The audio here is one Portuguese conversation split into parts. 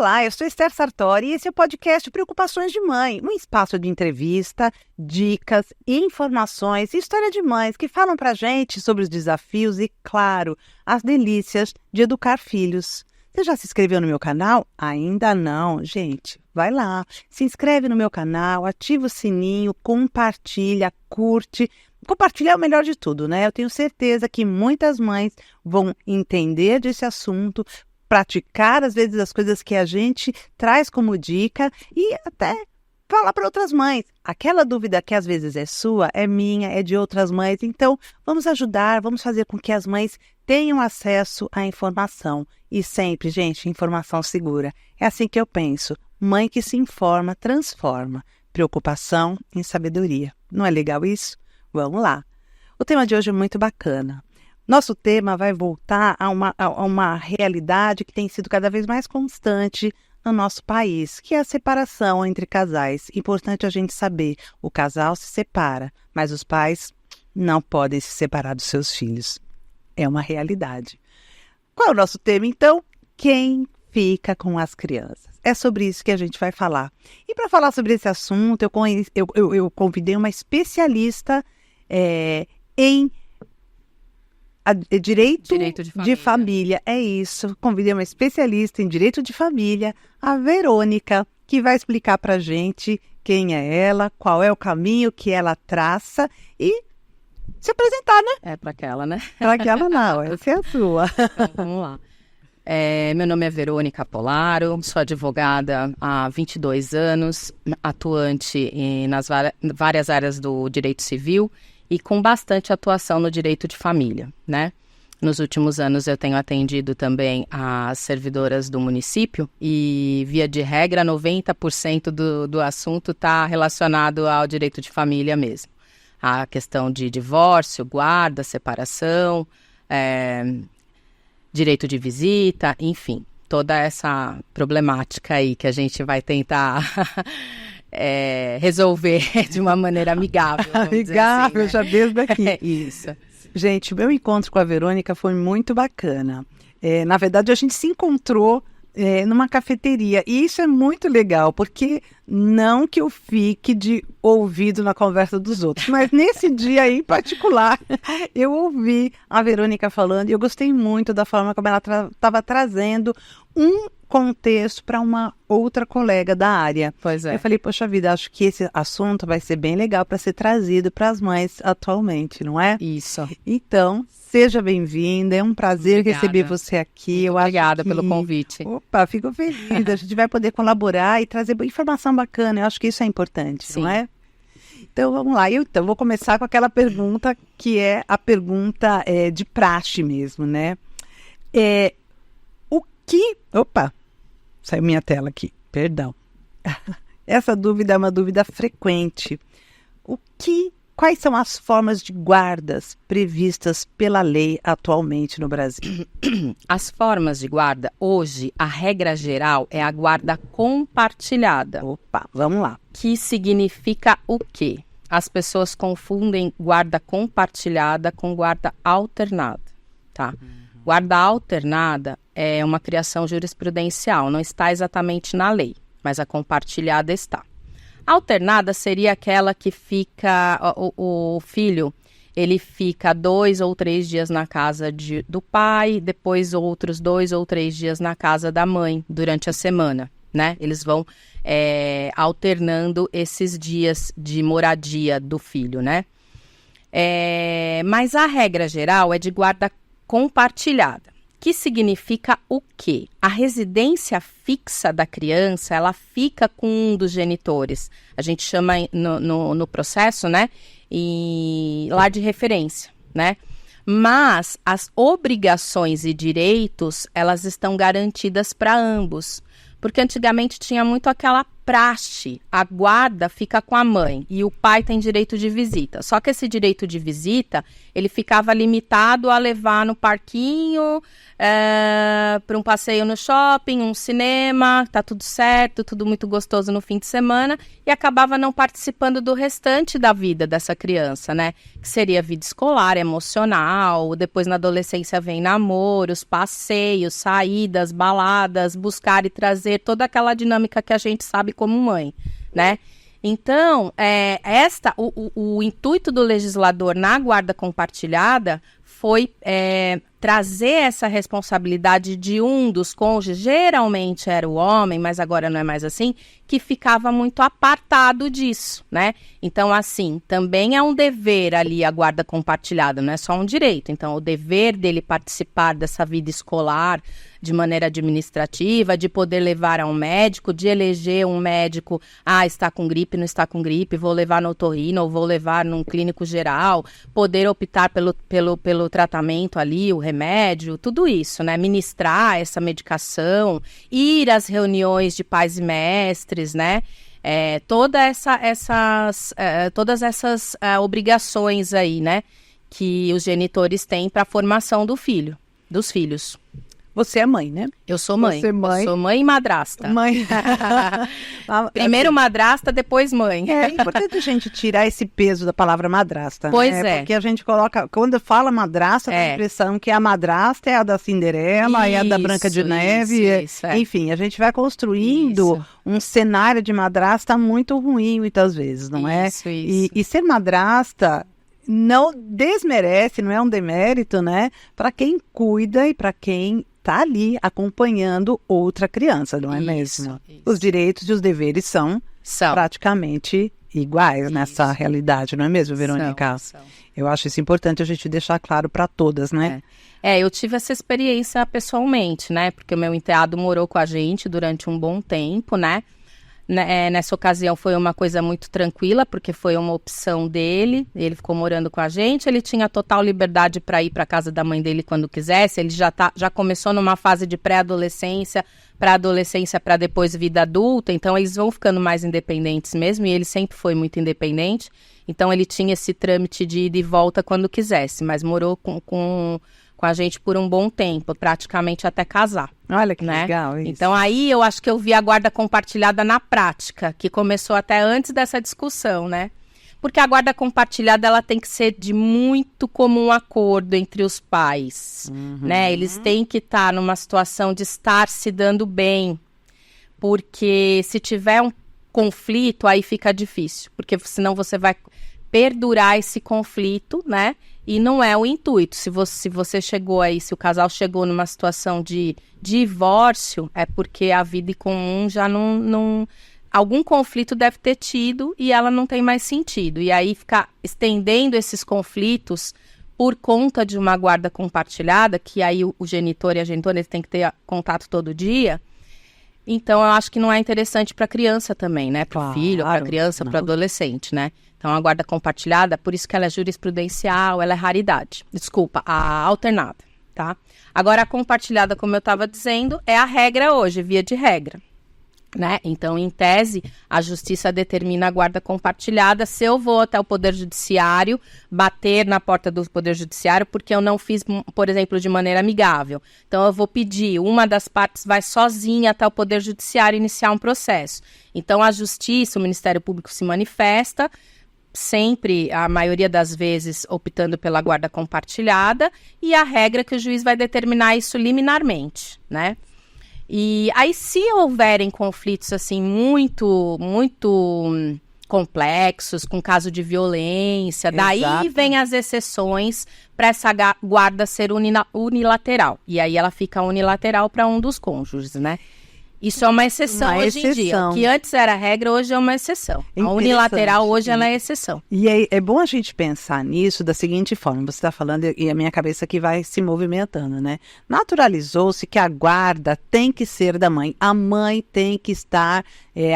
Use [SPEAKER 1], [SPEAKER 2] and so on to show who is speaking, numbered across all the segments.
[SPEAKER 1] Olá, eu sou Esther Sartori e esse é o podcast Preocupações de Mãe, um espaço de entrevista, dicas, informações e história de mães que falam pra gente sobre os desafios e, claro, as delícias de educar filhos. Você já se inscreveu no meu canal? Ainda não, gente. Vai lá, se inscreve no meu canal, ativa o sininho, compartilha, curte. Compartilhar é o melhor de tudo, né? Eu tenho certeza que muitas mães vão entender desse assunto, praticar, às vezes, as coisas que a gente traz como dica e até falar para outras mães. Aquela dúvida que às vezes é sua, é minha, é de outras mães. Então, vamos ajudar, vamos fazer com que as mães tenham acesso à informação. E sempre, gente, informação segura. É assim que eu penso. Mãe que se informa, transforma. Preocupação em sabedoria. Não é legal isso? Vamos lá. O tema de hoje é muito bacana. Nosso tema vai voltar a uma realidade que tem sido cada vez mais constante no nosso país, que é a separação entre casais. Importante a gente saber, o casal se separa, mas os pais não podem se separar dos seus filhos. É uma realidade. Qual é o nosso tema, então? Quem fica com as crianças? É sobre isso que a gente vai falar. E para falar sobre esse assunto, eu convidei uma especialista em direito de família. É isso. Convidei uma especialista em direito de família, a Verônica, que vai explicar para a gente quem é ela, qual é o caminho que ela traça e se apresentar, né?
[SPEAKER 2] É para aquela, né?
[SPEAKER 1] Para aquela não, essa é a sua.
[SPEAKER 2] Então, vamos lá. Meu nome é Verônica Polaro, sou advogada há 22 anos, atuante nas várias áreas do direito civil e com bastante atuação no direito de família, né? Nos últimos anos eu tenho atendido também as servidoras do município e, via de regra, 90% do assunto está relacionado ao direito de família mesmo. A questão de divórcio, guarda, separação, direito de visita, enfim, toda essa problemática aí que a gente vai tentar resolver de uma maneira amigável.
[SPEAKER 1] Amigável, assim, né? Já desde aqui.
[SPEAKER 2] Isso.
[SPEAKER 1] Gente, o meu encontro com a Verônica foi muito bacana. Na verdade, a gente se encontrou numa cafeteria. E isso é muito legal, porque não que eu fique de ouvido na conversa dos outros, mas nesse dia aí em particular, eu ouvi a Verônica falando e eu gostei muito da forma como ela estava trazendo um contexto para uma outra colega da área.
[SPEAKER 2] Pois é.
[SPEAKER 1] Eu falei, poxa vida, acho que esse assunto vai ser bem legal para ser trazido para as mães atualmente, não é?
[SPEAKER 2] Isso.
[SPEAKER 1] Então, seja bem-vinda, é um prazer receber você aqui.
[SPEAKER 2] Obrigada pelo convite.
[SPEAKER 1] Opa, fico feliz, a gente vai poder colaborar e trazer informação bacana, eu acho que isso é importante,
[SPEAKER 2] Sim.
[SPEAKER 1] Não é? Então, vamos lá. Eu vou começar com aquela pergunta que é a pergunta de praxe mesmo, né? Opa, saiu minha tela aqui, perdão. Essa dúvida é uma dúvida frequente. Quais são as formas de guardas previstas pela lei atualmente no Brasil?
[SPEAKER 2] As formas de guarda, hoje, a regra geral é a guarda compartilhada.
[SPEAKER 1] Opa, vamos lá.
[SPEAKER 2] Que significa o quê? As pessoas confundem guarda compartilhada com guarda alternada, tá? Guarda alternada é uma criação jurisprudencial, não está exatamente na lei, mas a compartilhada está. Alternada seria aquela que fica, o filho, ele fica 2 ou 3 dias na casa do pai, depois outros 2 ou 3 dias na casa da mãe, durante a semana, né? Eles vão alternando esses dias de moradia do filho, né? Mas a regra geral é de guarda compartilhada, que significa o quê? A residência fixa da criança, ela fica com um dos genitores. A gente chama no processo, né? E lar de referência, né? Mas as obrigações e direitos, elas estão garantidas para ambos. Porque antigamente tinha muito aquela praxe, a guarda fica com a mãe e o pai tem direito de visita. Só que esse direito de visita, ele ficava limitado a levar no parquinho, para um passeio no shopping, um cinema, tá tudo certo, tudo muito gostoso no fim de semana, e acabava não participando do restante da vida dessa criança, né? Que seria vida escolar, emocional, depois na adolescência vem namoros, passeios, saídas, baladas, buscar e trazer, toda aquela dinâmica que a gente sabe como mãe, né? Então, o intuito do legislador na guarda compartilhada foi trazer essa responsabilidade de um dos cônjuges, geralmente era o homem, mas agora não é mais assim, que ficava muito apartado disso, né? Então, assim, também é um dever ali a guarda compartilhada, não é só um direito. Então, o dever dele participar dessa vida escolar de maneira administrativa, de poder levar a um médico, de eleger um médico, está com gripe, não está com gripe, vou levar no otorrino ou vou levar num clínico geral, poder optar pelo tratamento ali, o remédio, tudo isso, né? Ministrar essa medicação, ir às reuniões de pais e mestres, né? Todas essas obrigações aí, né? Que os genitores têm para a formação dos filhos.
[SPEAKER 1] Você é mãe, né?
[SPEAKER 2] Eu sou mãe.
[SPEAKER 1] Você é mãe.
[SPEAKER 2] Eu sou mãe e madrasta.
[SPEAKER 1] Mãe.
[SPEAKER 2] Primeiro madrasta, depois mãe.
[SPEAKER 1] É importante a gente tirar esse peso da palavra madrasta.
[SPEAKER 2] Pois
[SPEAKER 1] né? Porque a gente coloca, quando fala madrasta, tem a impressão que a madrasta é a da Cinderela, é a da Branca de Neve.
[SPEAKER 2] Isso,
[SPEAKER 1] Enfim, a gente vai construindo um cenário de madrasta muito ruim, muitas vezes, não é?
[SPEAKER 2] Isso.
[SPEAKER 1] E ser madrasta não desmerece, não é um demérito, né? Para quem cuida e para quem está ali acompanhando outra criança, não é mesmo?
[SPEAKER 2] Isso.
[SPEAKER 1] Os direitos e os deveres são praticamente iguais nessa realidade, não é mesmo, Verônica?
[SPEAKER 2] São.
[SPEAKER 1] Eu acho isso importante a gente deixar claro para todas, né?
[SPEAKER 2] Eu tive essa experiência pessoalmente, né? Porque o meu enteado morou com a gente durante um bom tempo, né? Nessa ocasião foi uma coisa muito tranquila, porque foi uma opção dele, ele ficou morando com a gente, ele tinha total liberdade para ir para casa da mãe dele quando quisesse, ele já começou numa fase de pré-adolescência, para adolescência, para depois vida adulta, então eles vão ficando mais independentes mesmo, e ele sempre foi muito independente, então ele tinha esse trâmite de ida e volta quando quisesse, mas morou com a gente por um bom tempo, praticamente até casar.
[SPEAKER 1] Olha que
[SPEAKER 2] né?
[SPEAKER 1] legal isso.
[SPEAKER 2] Então aí eu acho que eu vi a guarda compartilhada na prática, que começou até antes dessa discussão, né? Porque a guarda compartilhada, ela tem que ser de muito comum acordo entre os pais, né? Eles têm que estar numa situação de estar se dando bem, porque se tiver um conflito, aí fica difícil, porque senão você vai perdurar esse conflito, né? E não é o intuito. Se você chegou aí, se o casal chegou numa situação de divórcio, é porque a vida em comum já não algum conflito deve ter tido e ela não tem mais sentido. E aí ficar estendendo esses conflitos por conta de uma guarda compartilhada, que aí o genitor e a genitora eles têm que ter contato todo dia. Então, eu acho que não é interessante para a criança também, né? Para o filho, para a criança, para o adolescente, né? Então, a guarda compartilhada, por isso que ela é jurisprudencial, ela é raridade. Desculpa, a alternada, tá? Agora, a compartilhada, como eu estava dizendo, é a regra hoje, via de regra, né? Então, em tese, a justiça determina a guarda compartilhada se eu vou até o Poder Judiciário, bater na porta do Poder Judiciário, porque eu não fiz, por exemplo, de maneira amigável. Então, eu vou pedir, uma das partes vai sozinha até o Poder Judiciário iniciar um processo. Então, a justiça, o Ministério Público se manifesta, sempre, a maioria das vezes, optando pela guarda compartilhada, e a regra é que o juiz vai determinar isso liminarmente, né? E aí, se houverem conflitos, assim, muito complexos, com caso de violência, daí vem as exceções para essa guarda ser unilateral. E aí ela fica unilateral para um dos cônjuges, né? Isso é uma exceção hoje em dia. O que antes era regra, hoje é uma exceção. A unilateral hoje ela é exceção.
[SPEAKER 1] E é bom a gente pensar nisso da seguinte forma. Você está falando e a minha cabeça aqui vai se movimentando, né? Naturalizou-se que a guarda tem que ser da mãe. A mãe tem que estar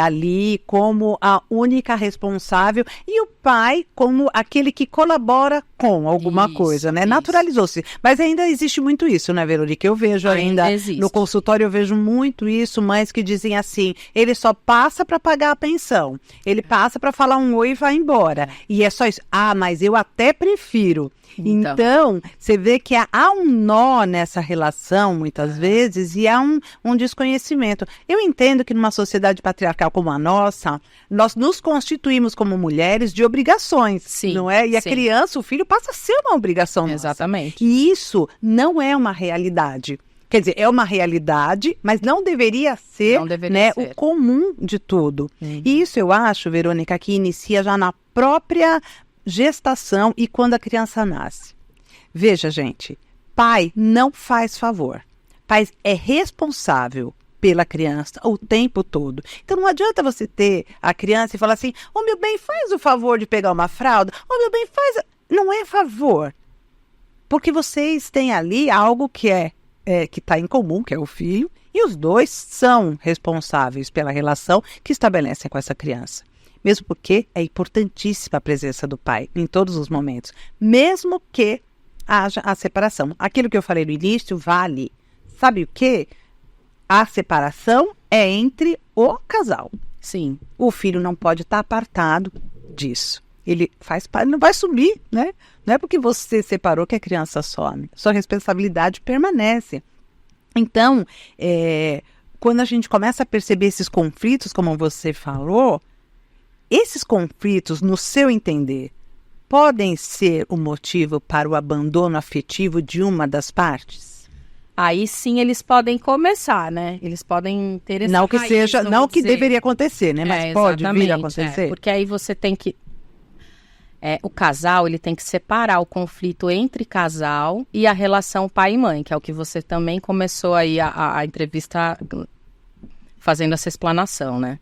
[SPEAKER 1] ali como a única responsável e o pai como aquele que colabora com alguma coisa, né? Naturalizou-se. Mas ainda existe muito isso, né, Verônica? Eu vejo ainda no consultório, eu vejo muito isso, mãe mães que dizem assim, ele só passa para pagar a pensão, ele passa para falar um oi e vai embora. E é só isso. Ah, mas eu até prefiro. Então, você vê que há um nó nessa relação, muitas vezes, e há um desconhecimento. Eu entendo que numa sociedade patriarcal como a nossa, nós nos constituímos como mulheres de obrigações,
[SPEAKER 2] sim,
[SPEAKER 1] não é? E a criança, o filho, passa a ser uma obrigação nossa.
[SPEAKER 2] Exatamente.
[SPEAKER 1] E isso não é uma realidade. Quer dizer, é uma realidade, mas não deveria ser, o comum de tudo. E isso eu acho, Verônica, que inicia já na própria gestação e quando a criança nasce. Veja, gente, pai não faz favor. Pai é responsável pela criança o tempo todo. Então não adianta você ter a criança e falar assim, ô meu bem, faz o favor de pegar uma fralda, ô meu bem, faz... Não é favor. Porque vocês têm ali algo que que está em comum, que é o filho, e os dois são responsáveis pela relação que estabelecem com essa criança. Mesmo porque é importantíssima a presença do pai em todos os momentos, mesmo que haja a separação. Aquilo que eu falei no início vale. Sabe o quê? A separação é entre o casal.
[SPEAKER 2] Sim.
[SPEAKER 1] O filho não pode estar apartado disso. Ele faz parte, não vai sumir, né? Não é porque você separou que a criança some. Sua responsabilidade permanece. Então, quando a gente começa a perceber esses conflitos, como você falou, esses conflitos, no seu entender, podem ser o motivo para o abandono afetivo de uma das partes?
[SPEAKER 2] Aí sim eles podem começar, né? Eles podem ter essa
[SPEAKER 1] não que
[SPEAKER 2] raiz,
[SPEAKER 1] seja, não que deveria acontecer, né? Mas pode vir a acontecer.
[SPEAKER 2] Porque aí você tem que o casal, ele tem que separar o conflito entre casal e a relação pai e mãe, que é o que você também começou aí a entrevista fazendo essa explanação, né?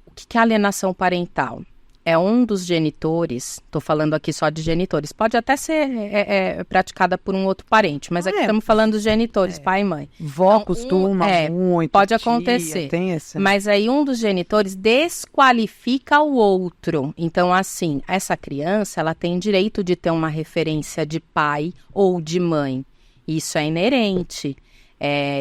[SPEAKER 2] O que é alienação parental? É um dos genitores, estou falando aqui só de genitores, pode até ser praticada por um outro parente, mas aqui estamos falando dos genitores, pai e mãe.
[SPEAKER 1] Vó então, costuma muito.
[SPEAKER 2] Pode
[SPEAKER 1] tia,
[SPEAKER 2] acontecer,
[SPEAKER 1] tem esse, né?
[SPEAKER 2] Mas aí um dos genitores desqualifica o outro. Então, assim, essa criança, ela tem direito de ter uma referência de pai ou de mãe. Isso é inerente.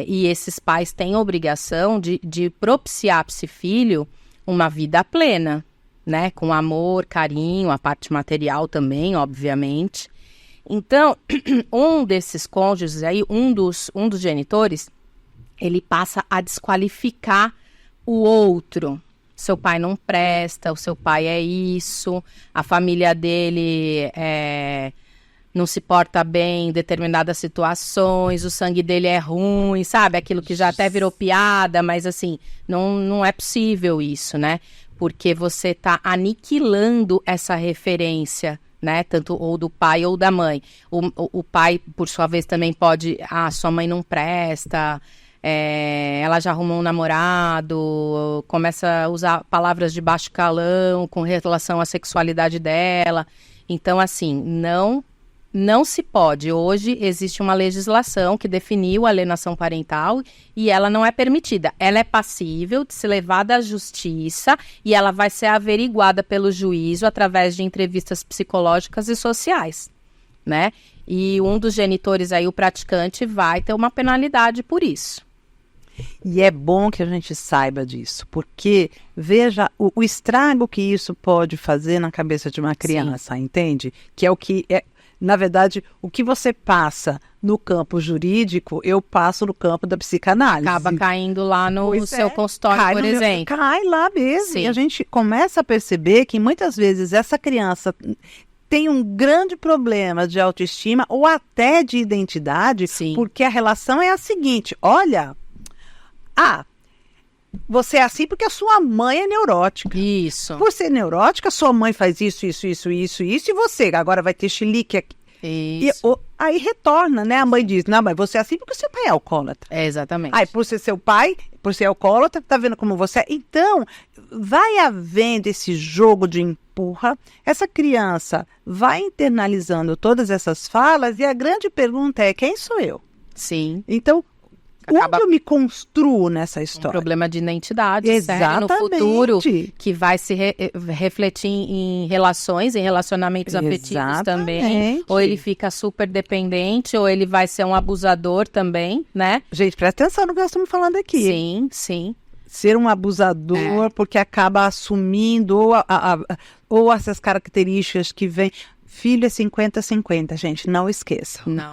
[SPEAKER 2] E esses pais têm a obrigação de propiciar para esse filho uma vida plena, né? Com amor, carinho, a parte material também, obviamente. Então, um desses cônjuges aí, um dos genitores, ele passa a desqualificar o outro. Seu pai não presta, o seu pai é isso, a família dele não se porta bem em determinadas situações, o sangue dele é ruim, sabe? Aquilo que já até virou piada, mas assim, não é possível isso, né? Porque você está aniquilando essa referência, né? Tanto ou do pai ou da mãe. O pai, por sua vez, também pode... sua mãe não presta, ela já arrumou um namorado, começa a usar palavras de baixo calão com relação à sexualidade dela. Então, assim, não se pode. Hoje existe uma legislação que definiu a alienação parental e ela não é permitida. Ela é passível de ser levada à justiça e ela vai ser averiguada pelo juízo através de entrevistas psicológicas e sociais, né? E um dos genitores aí, o praticante, vai ter uma penalidade por isso.
[SPEAKER 1] E é bom que a gente saiba disso, porque veja o estrago que isso pode fazer na cabeça de uma criança, sim, entende? Que é o que na verdade, o que você passa no campo jurídico, eu passo no campo da psicanálise.
[SPEAKER 2] Acaba caindo lá no seu consultório, por exemplo.
[SPEAKER 1] Cai lá mesmo.
[SPEAKER 2] Sim.
[SPEAKER 1] E a gente começa a perceber que muitas vezes essa criança tem um grande problema de autoestima ou até de identidade, sim, porque a relação é a seguinte, olha, você é assim porque a sua mãe é neurótica.
[SPEAKER 2] Isso.
[SPEAKER 1] Por ser neurótica, sua mãe faz isso, e você agora vai ter chilique aqui.
[SPEAKER 2] Isso.
[SPEAKER 1] Aí retorna, né? A mãe diz, não, mas você é assim porque seu pai é alcoólatra.
[SPEAKER 2] Exatamente.
[SPEAKER 1] Aí, por ser seu pai, por ser alcoólatra, tá vendo como você é? Então, vai havendo esse jogo de empurra, essa criança vai internalizando todas essas falas e a grande pergunta é, quem sou eu?
[SPEAKER 2] Sim.
[SPEAKER 1] Então, Onde eu me construo nessa história?
[SPEAKER 2] Um problema de identidade,
[SPEAKER 1] Exatamente.
[SPEAKER 2] Sério, no futuro, que vai se refletir em relações, em relacionamentos afetivos também. Ou ele fica super dependente, ou ele vai ser um abusador também, né?
[SPEAKER 1] Gente, presta atenção no que nós estamos falando aqui.
[SPEAKER 2] Sim, sim.
[SPEAKER 1] Ser um abusador porque acaba assumindo ou essas características que vêm. Filho é 50-50, gente, não esqueça.
[SPEAKER 2] Não.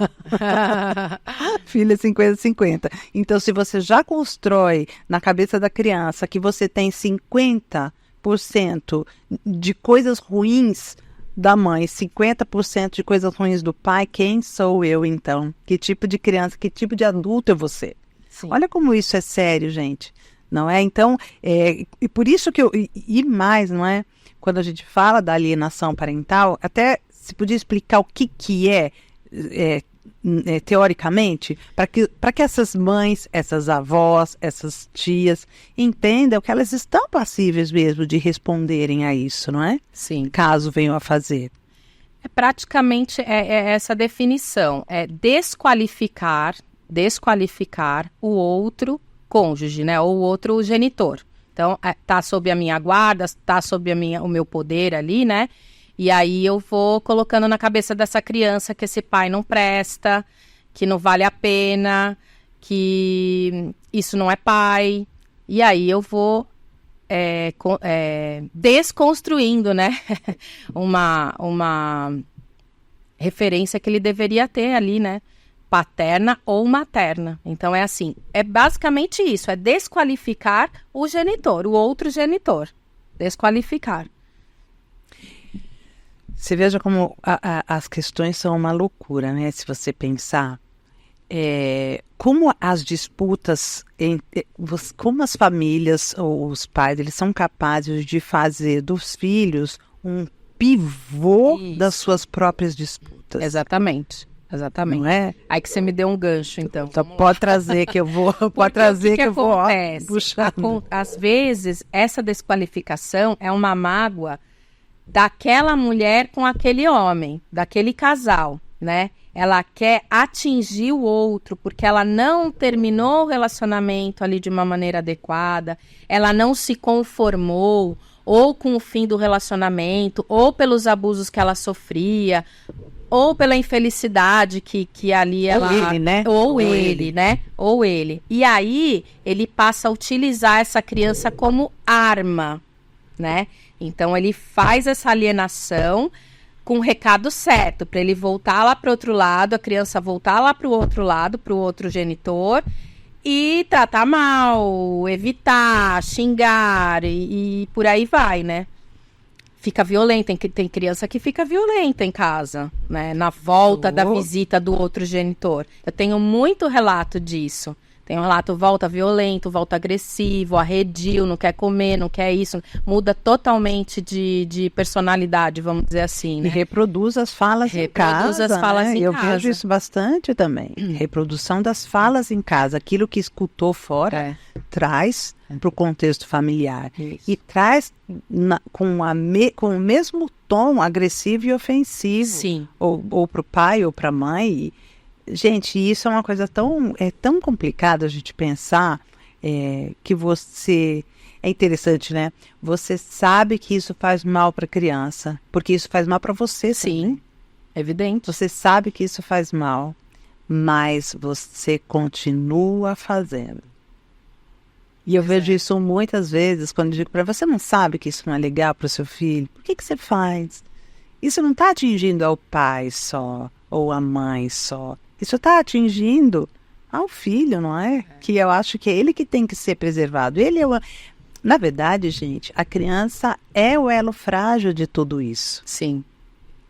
[SPEAKER 1] Filho é 50-50. Então, se você já constrói na cabeça da criança que você tem 50% de coisas ruins da mãe, 50% de coisas ruins do pai, quem sou eu, então? Que tipo de criança, que tipo de adulto é você?
[SPEAKER 2] Sim.
[SPEAKER 1] Olha como isso é sério, gente. Não é? Então, e por isso que e mais, não é? Quando a gente fala da alienação parental, até se podia explicar o que é teoricamente, para que essas mães, essas avós, essas tias entendam que elas estão passíveis mesmo de responderem a isso, não é?
[SPEAKER 2] Sim.
[SPEAKER 1] Caso venham a fazer.
[SPEAKER 2] Praticamente essa definição, é desqualificar o outro cônjuge, né, ou o outro genitor. Então, tá sob a minha guarda, tá sob o meu poder ali, né? E aí eu vou colocando na cabeça dessa criança que esse pai não presta, que não vale a pena, que isso não é pai. E aí eu vou desconstruindo, né? uma referência que ele deveria ter ali, né? Paterna ou materna. Então, é assim, é basicamente isso, é desqualificar o genitor, o outro genitor. Desqualificar.
[SPEAKER 1] Você veja como as questões são uma loucura, né? Se você pensar, como as disputas, como as famílias ou os pais, eles são capazes de fazer dos filhos um pivô das suas próprias disputas.
[SPEAKER 2] Exatamente.
[SPEAKER 1] Não é?
[SPEAKER 2] Aí que você me deu um gancho, então.
[SPEAKER 1] Então pode trazer que eu vou, puxar.
[SPEAKER 2] Às vezes, essa desqualificação é uma mágoa daquela mulher com aquele homem, daquele casal, né? Ela quer atingir o outro porque ela não terminou o relacionamento ali de uma maneira adequada, ela não se conformou ou com o fim do relacionamento, ou pelos abusos que ela sofria, ou pela infelicidade que ali ela... Ou ele. E aí, ele passa a utilizar essa criança como arma, né? Então, ele faz essa alienação com o recado certo, para ele voltar lá para o outro lado, a criança voltar lá para o outro lado, para o outro genitor, e tratar mal, evitar, xingar, e por aí vai, né? Fica violenta, tem criança que fica violenta em casa, né? Na volta da visita do outro genitor. Eu tenho muito relato disso. Tem um relato, volta violento, volta agressivo, arredio, não quer comer, não quer isso. Muda totalmente de personalidade, vamos dizer assim, né?
[SPEAKER 1] E reproduz as falas em casa,
[SPEAKER 2] as falas
[SPEAKER 1] né?
[SPEAKER 2] em
[SPEAKER 1] Eu
[SPEAKER 2] casa.
[SPEAKER 1] vejo isso bastante também. Reprodução das falas em casa. Aquilo que escutou fora, traz para o contexto familiar.
[SPEAKER 2] Isso.
[SPEAKER 1] E traz com o mesmo tom agressivo e ofensivo.
[SPEAKER 2] Sim.
[SPEAKER 1] Ou para o pai ou para a mãe. Gente, isso é uma coisa tão complicada a gente pensar, que você... É interessante, né? Você sabe que isso faz mal para a criança, porque isso faz mal para você também.
[SPEAKER 2] Sim, evidente.
[SPEAKER 1] Você sabe que isso faz mal, mas você continua fazendo. E eu vejo isso muitas vezes quando eu digo para você, não sabe que isso não é legal para o seu filho? Por que você faz? Isso não está atingindo ao pai só, ou à mãe só. Isso está atingindo ao filho, não é? Que eu acho que é ele que tem que ser preservado. Na verdade, gente, a criança é o elo frágil de tudo isso.
[SPEAKER 2] Sim.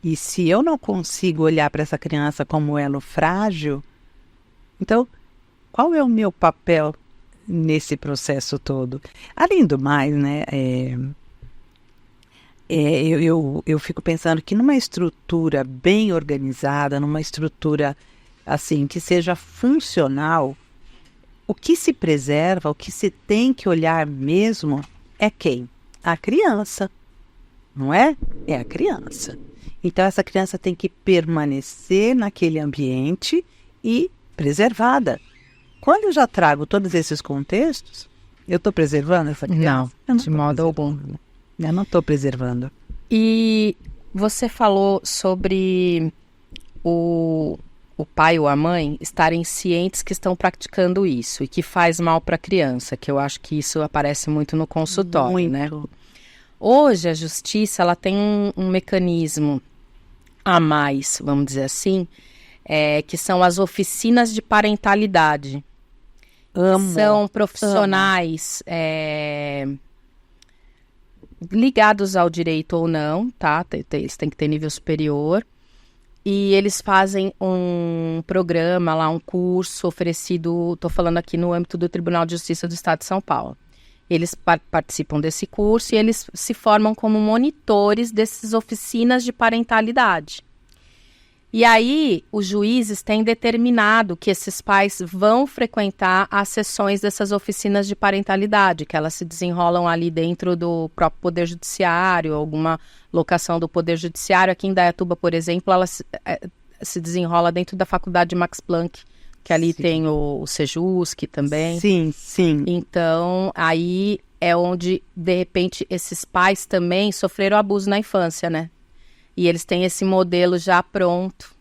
[SPEAKER 1] E se eu não consigo olhar para essa criança como elo frágil, então, qual é o meu papel nesse processo todo? Além do mais, né, eu fico pensando que numa estrutura bem organizada, numa estrutura assim, que seja funcional, o que se preserva, o que se tem que olhar mesmo é quem? A criança, não é? É a criança. Então, essa criança tem que permanecer naquele ambiente e preservada. Quando eu já trago todos esses contextos, eu estou preservando essa criança?
[SPEAKER 2] Não, de modo algum.
[SPEAKER 1] Eu não estou preservando.
[SPEAKER 2] E você falou sobre o pai ou a mãe estarem cientes que estão praticando isso e que faz mal para a criança, que eu acho que isso aparece muito no consultório, né? Hoje a justiça ela tem um mecanismo a mais, vamos dizer assim, que são as oficinas de parentalidade. São profissionais ligados ao direito ou não, tá? Eles têm que ter nível superior. E eles fazem um programa lá, um curso oferecido, estou falando aqui no âmbito do Tribunal de Justiça do Estado de São Paulo. Eles participam desse curso e eles se formam como monitores dessas oficinas de parentalidade. E aí, os juízes têm determinado que esses pais vão frequentar as sessões dessas oficinas de parentalidade, que elas se desenrolam ali dentro do próprio Poder Judiciário, alguma locação do Poder Judiciário. Aqui em Indaiatuba, por exemplo, ela se desenrola dentro da Faculdade Max Planck, que ali tem o Sejusc também.
[SPEAKER 1] Sim.
[SPEAKER 2] Então, aí é onde, de repente, esses pais também sofreram abuso na infância, né? E eles têm esse modelo já pronto.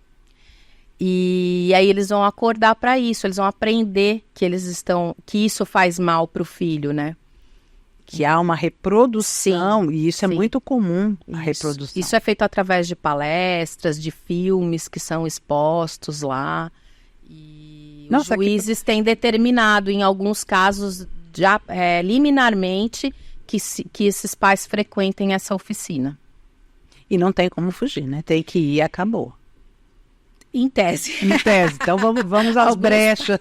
[SPEAKER 2] E aí eles vão acordar para isso, eles vão aprender que isso faz mal para o filho, né?
[SPEAKER 1] Que há uma reprodução, e isso é muito comum, a reprodução.
[SPEAKER 2] Isso é feito através de palestras, de filmes que são expostos lá. E os juízes têm determinado, em alguns casos, já liminarmente, que esses pais frequentem essa oficina.
[SPEAKER 1] E não tem como fugir, né? Tem que ir e acabou.
[SPEAKER 2] Em tese.
[SPEAKER 1] Então vamos às brechas.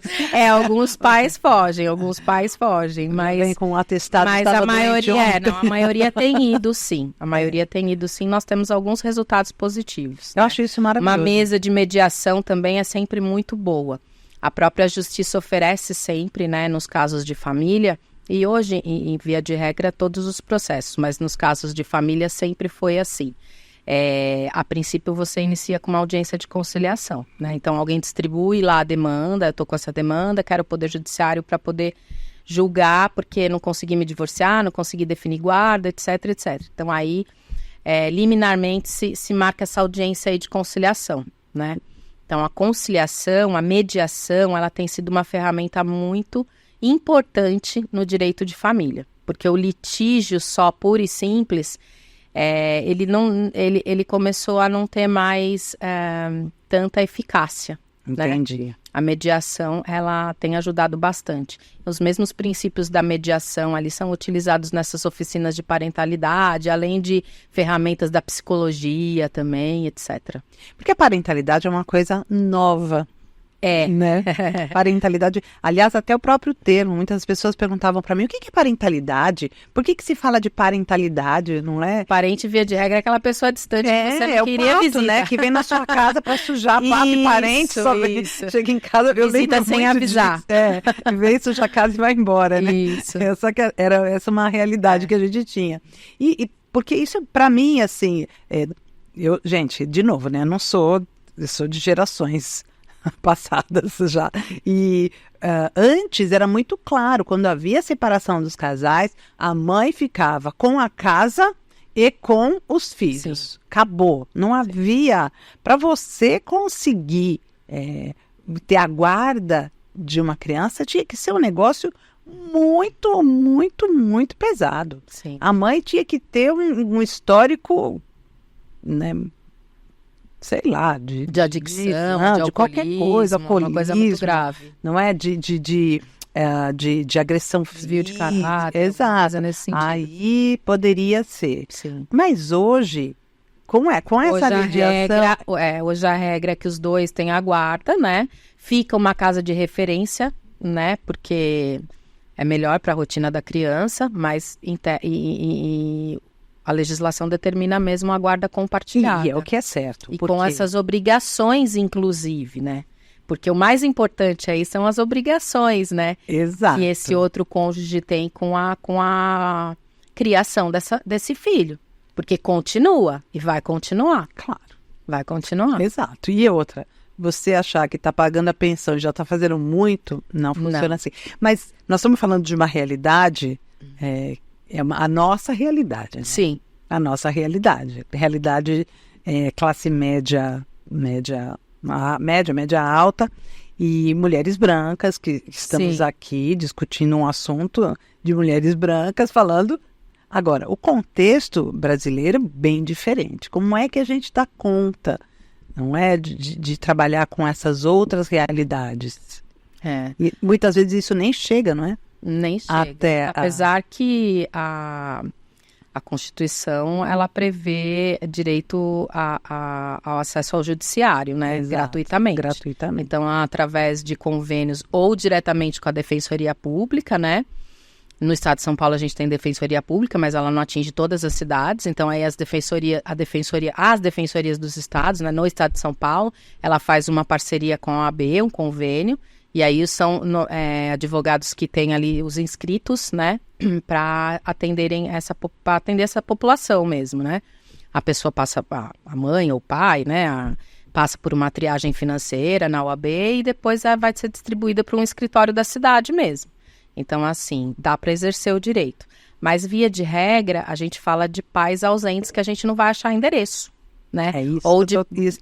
[SPEAKER 2] Alguns pais fogem, mas...
[SPEAKER 1] Vem com um atestado.
[SPEAKER 2] Mas a maioria tem ido sim. Nós temos alguns resultados positivos.
[SPEAKER 1] Eu acho isso maravilhoso.
[SPEAKER 2] Uma mesa de mediação também é sempre muito boa. A própria justiça oferece sempre, né, nos casos de família, e hoje, em via de regra, todos os processos, mas nos casos de família sempre foi assim. A princípio você inicia com uma audiência de conciliação, né? Então alguém distribui lá a demanda, eu estou com essa demanda, quero o Poder Judiciário para poder julgar, porque não consegui me divorciar, não consegui definir guarda, etc, etc. Então aí, liminarmente, se marca essa audiência aí de conciliação, né? Então a conciliação, a mediação, ela tem sido uma ferramenta muito importante no direito de família, porque o litígio só puro e simples, ele começou a não ter mais tanta eficácia.
[SPEAKER 1] Entendi.
[SPEAKER 2] Né? A mediação, ela tem ajudado bastante. Os mesmos princípios da mediação ali são utilizados nessas oficinas de parentalidade, além de ferramentas da psicologia também, etc.
[SPEAKER 1] Porque a parentalidade é uma coisa nova. Né? Parentalidade, aliás, até o próprio termo, muitas pessoas perguntavam para mim, o que é parentalidade? Por que se fala de parentalidade, não é?
[SPEAKER 2] Parente, via de regra, é aquela pessoa distante que você não queria visitar,
[SPEAKER 1] né? Que vem na sua casa para sujar papo e parente, chega em casa, eu
[SPEAKER 2] visita sem avisar.
[SPEAKER 1] Vem, suja a casa e vai embora, né?
[SPEAKER 2] Isso.
[SPEAKER 1] Essa uma realidade que a gente tinha. E porque isso, para mim, assim, gente, de novo, né? Eu sou de gerações passadas já. E antes era muito claro, quando havia separação dos casais, a mãe ficava com a casa e com os filhos. Sim. Acabou. Não havia... Para você conseguir ter a guarda de uma criança, tinha que ser um negócio muito, muito, muito pesado.
[SPEAKER 2] Sim.
[SPEAKER 1] A mãe tinha que ter um histórico, né? Sei lá, de
[SPEAKER 2] adicção,
[SPEAKER 1] de qualquer coisa, alcoolismo,
[SPEAKER 2] uma coisa muito grave.
[SPEAKER 1] Não é? De agressão física.
[SPEAKER 2] Desvio de caráter.
[SPEAKER 1] Exato.
[SPEAKER 2] Nesse sentido.
[SPEAKER 1] Aí poderia ser.
[SPEAKER 2] Sim.
[SPEAKER 1] Mas hoje, com essa mediação...
[SPEAKER 2] Hoje a regra é que os dois têm a guarda, né? Fica uma casa de referência, né? Porque é melhor para a rotina da criança, mas a legislação determina mesmo a guarda compartilhada.
[SPEAKER 1] E é o que é certo.
[SPEAKER 2] E com essas obrigações, inclusive, né? Porque o mais importante aí são as obrigações, né?
[SPEAKER 1] Exato.
[SPEAKER 2] Que esse outro cônjuge tem com a criação desse filho. Porque continua e vai continuar.
[SPEAKER 1] Claro.
[SPEAKER 2] Vai continuar.
[SPEAKER 1] Exato. E outra, você achar que está pagando a pensão e já está fazendo muito, não funciona assim. Mas nós estamos falando de uma realidade, a nossa realidade. Né?
[SPEAKER 2] Sim.
[SPEAKER 1] A nossa realidade. Realidade classe média alta e mulheres brancas, que estamos aqui discutindo um assunto de mulheres brancas, falando... Agora, o contexto brasileiro é bem diferente. Como é que a gente dá conta, não é, de trabalhar com essas outras realidades? E muitas vezes isso nem chega, não é?
[SPEAKER 2] Nem chega. Apesar que a Constituição, ela prevê direito ao acesso ao judiciário, né?
[SPEAKER 1] Exato, gratuitamente.
[SPEAKER 2] Então, através de convênios ou diretamente com a Defensoria Pública, né? No estado de São Paulo a gente tem Defensoria Pública, mas ela não atinge todas as cidades. Então aí as defensorias dos estados, né, no estado de São Paulo, ela faz uma parceria com a OAB, um convênio, e aí são advogados que têm ali os inscritos, né, para atender essa população mesmo, né. A pessoa passa, a mãe ou o pai, né, passa por uma triagem financeira na OAB e depois vai ser distribuída para um escritório da cidade mesmo. Então, assim, dá para exercer o direito. Mas, via de regra, a gente fala de pais ausentes que a gente não vai achar endereço, né?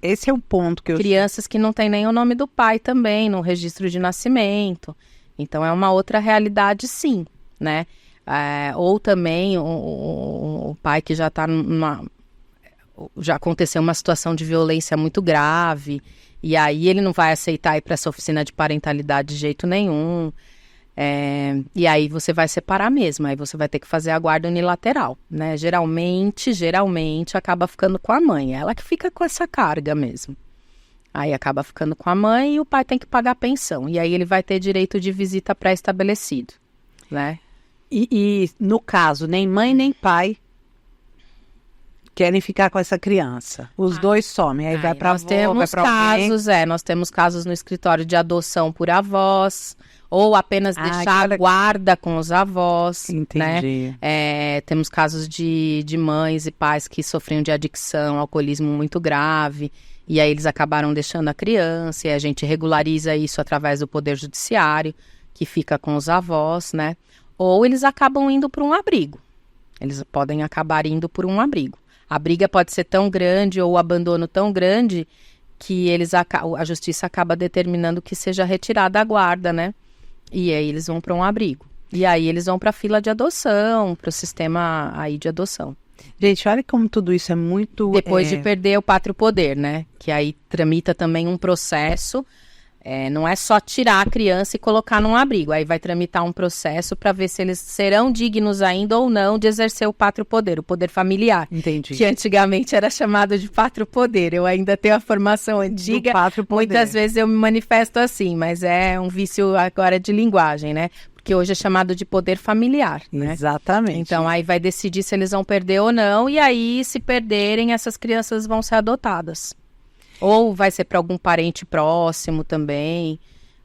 [SPEAKER 1] Esse é o ponto que
[SPEAKER 2] crianças que não têm nem o nome do pai também no registro de nascimento. Então, é uma outra realidade, sim, né? Ou também o pai que já está já aconteceu uma situação de violência muito grave, e aí ele não vai aceitar ir para essa oficina de parentalidade de jeito nenhum. E aí você vai separar mesmo, aí você vai ter que fazer a guarda unilateral, né? Geralmente acaba ficando com a mãe, ela que fica com essa carga mesmo. Aí acaba ficando com a mãe e o pai tem que pagar a pensão, e aí ele vai ter direito de visita pré-estabelecido, né?
[SPEAKER 1] E no caso, nem mãe nem pai querem ficar com essa criança. Os dois somem, aí vai para avó, vai para alguém.
[SPEAKER 2] Nós temos casos no escritório de adoção por avós, ou apenas deixar a guarda com os avós.
[SPEAKER 1] Entendi.
[SPEAKER 2] Né? Temos casos de mães e pais que sofriam de adicção, alcoolismo muito grave, e aí eles acabaram deixando a criança, e a gente regulariza isso através do Poder Judiciário, que fica com os avós, né? Ou eles acabam indo para um abrigo. Eles podem acabar indo por um abrigo. A briga pode ser tão grande ou o abandono tão grande que a justiça acaba determinando que seja retirada a guarda, né? E aí eles vão para um abrigo. E aí eles vão para a fila de adoção, para o sistema aí de adoção.
[SPEAKER 1] Gente, olha como tudo isso é muito...
[SPEAKER 2] Depois de perder o pátrio poder, né? Que aí tramita também um processo. Não é só tirar a criança e colocar num abrigo. Aí vai tramitar um processo para ver se eles serão dignos ainda ou não de exercer o pátrio poder, o poder familiar.
[SPEAKER 1] Entendi.
[SPEAKER 2] Que antigamente era chamado de pátrio poder. Eu ainda tenho a formação antiga. Muitas vezes eu me manifesto assim, mas é um vício agora de linguagem, né? Porque hoje é chamado de poder familiar, né?
[SPEAKER 1] Exatamente.
[SPEAKER 2] Então aí vai decidir se eles vão perder ou não. E aí, se perderem, essas crianças vão ser adotadas. Ou vai ser para algum parente próximo também.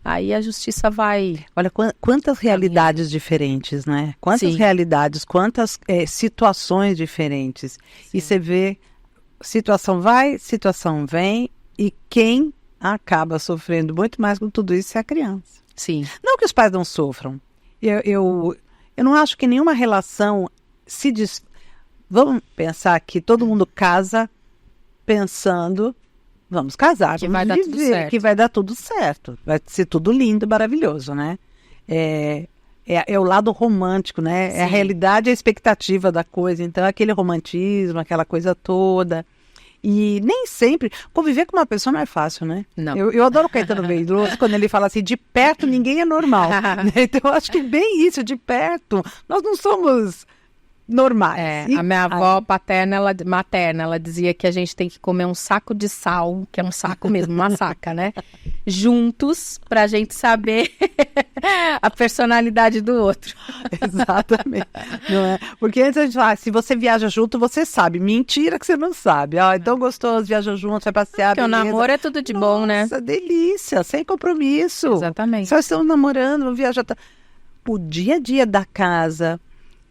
[SPEAKER 2] Aí a justiça vai...
[SPEAKER 1] Olha, quantas realidades diferentes, né? Quantas realidades, quantas situações diferentes. Sim. E você vê, situação vai, situação vem, e quem acaba sofrendo muito mais com tudo isso é a criança.
[SPEAKER 2] Sim.
[SPEAKER 1] Não que os pais não sofram. Eu não acho que nenhuma relação se... Vamos pensar que todo mundo casa pensando... Vamos casar,
[SPEAKER 2] que vai dar tudo certo.
[SPEAKER 1] Que vai dar tudo certo. Vai ser tudo lindo, maravilhoso, né? É o lado romântico, né? Sim. É a realidade e a expectativa da coisa. Então, aquele romantismo, aquela coisa toda. E nem sempre... Conviver com uma pessoa não é fácil, né?
[SPEAKER 2] Não.
[SPEAKER 1] Eu adoro o Caetano Veloso quando ele fala assim, de perto ninguém é normal. Né? Então, eu acho que bem isso, de perto. Nós não somos... normais.
[SPEAKER 2] A minha avó materna, ela dizia que a gente tem que comer um saco de sal, que é um saco mesmo, uma saca, né? Juntos, pra gente saber a personalidade do outro.
[SPEAKER 1] Exatamente. Não é? Porque antes a gente fala, se você viaja junto, você sabe. Mentira que você não sabe. É tão gostoso, viaja junto, vai passear,
[SPEAKER 2] porque
[SPEAKER 1] beleza.
[SPEAKER 2] O namoro é tudo de bom, né?
[SPEAKER 1] Nossa, delícia, sem compromisso.
[SPEAKER 2] Exatamente.
[SPEAKER 1] Só estamos namorando, vamos viajar. O dia a dia da casa...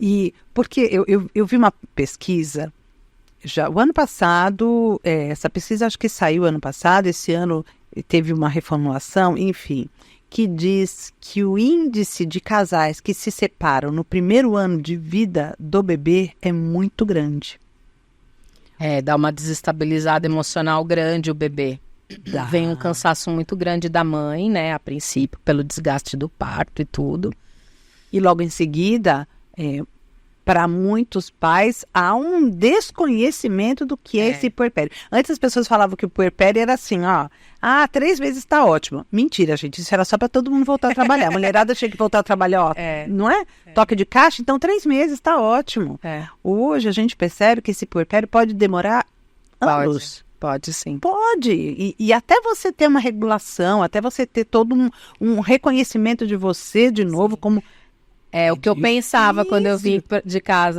[SPEAKER 1] E porque eu vi uma pesquisa, já o ano passado, essa pesquisa acho que saiu ano passado, esse ano teve uma reformulação, enfim, que diz que o índice de casais que se separam no primeiro ano de vida do bebê é muito grande.
[SPEAKER 2] Dá uma desestabilizada emocional grande o bebê. Vem um cansaço muito grande da mãe, né, a princípio, pelo desgaste do parto e tudo.
[SPEAKER 1] E logo em seguida, para muitos pais, há um desconhecimento do que é esse puerpério. Antes as pessoas falavam que o puerpério era assim, 3 meses está ótimo. Mentira, gente, isso era só para todo mundo voltar a trabalhar. A mulherada tinha que voltar a trabalhar, não é? Toque de caixa, então 3 meses está ótimo. Hoje a gente percebe que esse puerpério pode demorar anos.
[SPEAKER 2] Pode sim.
[SPEAKER 1] Pode, e até você ter uma regulação, até você ter todo um reconhecimento de você de novo, como...
[SPEAKER 2] o que eu pensava quando eu vim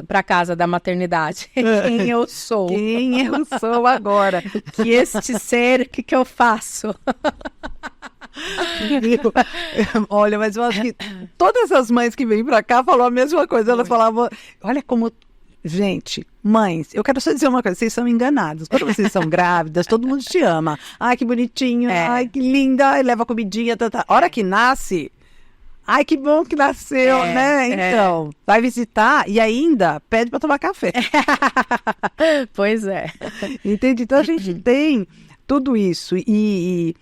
[SPEAKER 2] para casa da maternidade. Quem eu sou?
[SPEAKER 1] Quem eu sou agora?
[SPEAKER 2] Que este ser, o que eu faço?
[SPEAKER 1] Olha, mas eu acho que todas as mães que vêm para cá falaram a mesma coisa. Elas falavam, olha como... Gente, mães, eu quero só dizer uma coisa, vocês são enganadas. Quando vocês são grávidas, todo mundo te ama. Ai, que bonitinho, ai, que linda, ai, leva comidinha, A hora que nasce... Ai, que bom que nasceu, né? Então, vai visitar e ainda pede para tomar café.
[SPEAKER 2] Pois é.
[SPEAKER 1] Entende? Então, a gente tem tudo isso. E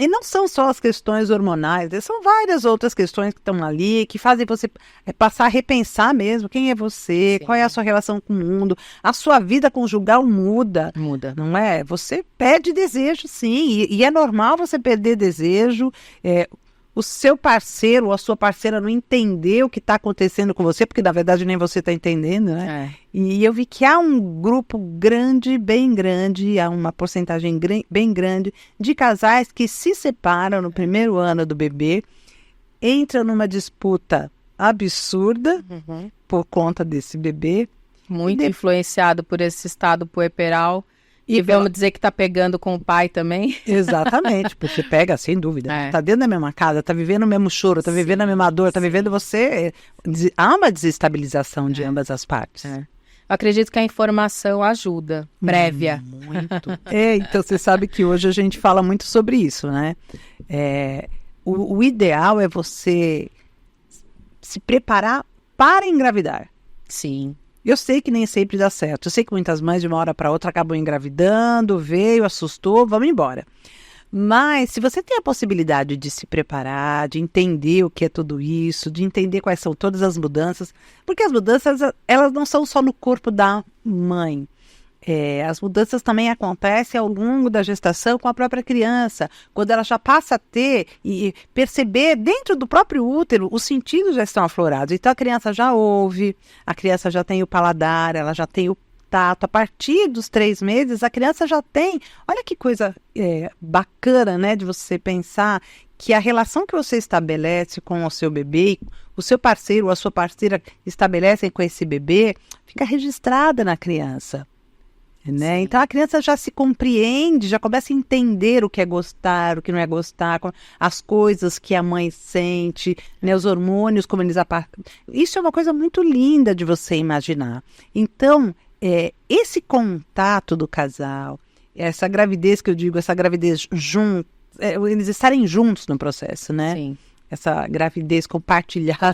[SPEAKER 1] não são só as questões hormonais, são várias outras questões que estão ali, que fazem você passar a repensar mesmo quem é você, qual é a sua relação com o mundo. A sua vida conjugal muda.
[SPEAKER 2] Muda.
[SPEAKER 1] Não é? Você perde desejo, sim. E é normal você perder desejo. O seu parceiro ou a sua parceira não entender o que está acontecendo com você, porque na verdade nem você está entendendo, né? E eu vi que há um grupo grande, bem grande, há uma porcentagem bem grande de casais que se separam no primeiro ano do bebê, entram numa disputa absurda por conta desse bebê.
[SPEAKER 2] Muito influenciado por esse estado puerperal. E vamos dizer que tá pegando com o pai também?
[SPEAKER 1] Exatamente, porque pega, sem dúvida. Tá dentro da mesma casa, tá vivendo o mesmo choro, tá vivendo a mesma dor, tá vivendo você... Há uma desestabilização de ambas as partes.
[SPEAKER 2] Eu acredito que a informação ajuda, prévia.
[SPEAKER 1] Muito. Então você sabe que hoje a gente fala muito sobre isso, né? O ideal é você se preparar para engravidar.
[SPEAKER 2] Sim.
[SPEAKER 1] Eu sei que nem sempre dá certo. Eu sei que muitas mães de uma hora para outra acabam engravidando, veio, assustou, vamos embora. Mas se você tem a possibilidade de se preparar, de entender o que é tudo isso, de entender quais são todas as mudanças, porque as mudanças, elas não são só no corpo da mãe. As mudanças também acontecem ao longo da gestação com a própria criança, quando ela já passa a ter e perceber dentro do próprio útero, os sentidos já estão aflorados. Então a criança já ouve, a criança já tem o paladar, ela já tem o tato. A partir dos 3 meses, a criança já tem... Olha que coisa bacana, né, de você pensar que a relação que você estabelece com o seu bebê, o seu parceiro ou a sua parceira estabelecem com esse bebê, fica registrada na criança. Né? Então a criança já se compreende, já começa a entender o que é gostar, o que não é gostar, as coisas que a mãe sente, né? Os hormônios, como eles aparecem. Isso é uma coisa muito linda de você imaginar. Então, esse contato do casal, essa gravidez que eu digo, essa gravidez junto, eles estarem juntos no processo, né?
[SPEAKER 2] Sim.
[SPEAKER 1] Essa gravidez compartilhada.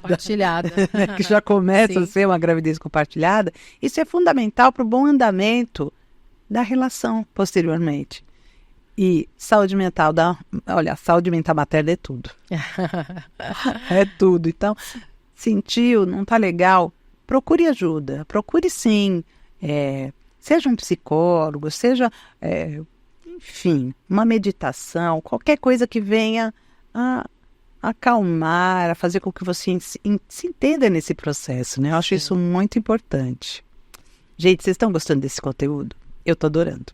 [SPEAKER 1] Que já começa a ser uma gravidez compartilhada. Isso é fundamental para o bom andamento da relação posteriormente. E saúde mental olha, saúde mental materna é tudo. É tudo. Então, sentiu, não tá legal, procure ajuda. Procure sim. Seja um psicólogo, seja, enfim, uma meditação, qualquer coisa que venha a acalmar, a fazer com que você se entenda nesse processo, né? Eu acho isso muito importante. Gente, vocês estão gostando desse conteúdo? Eu tô adorando.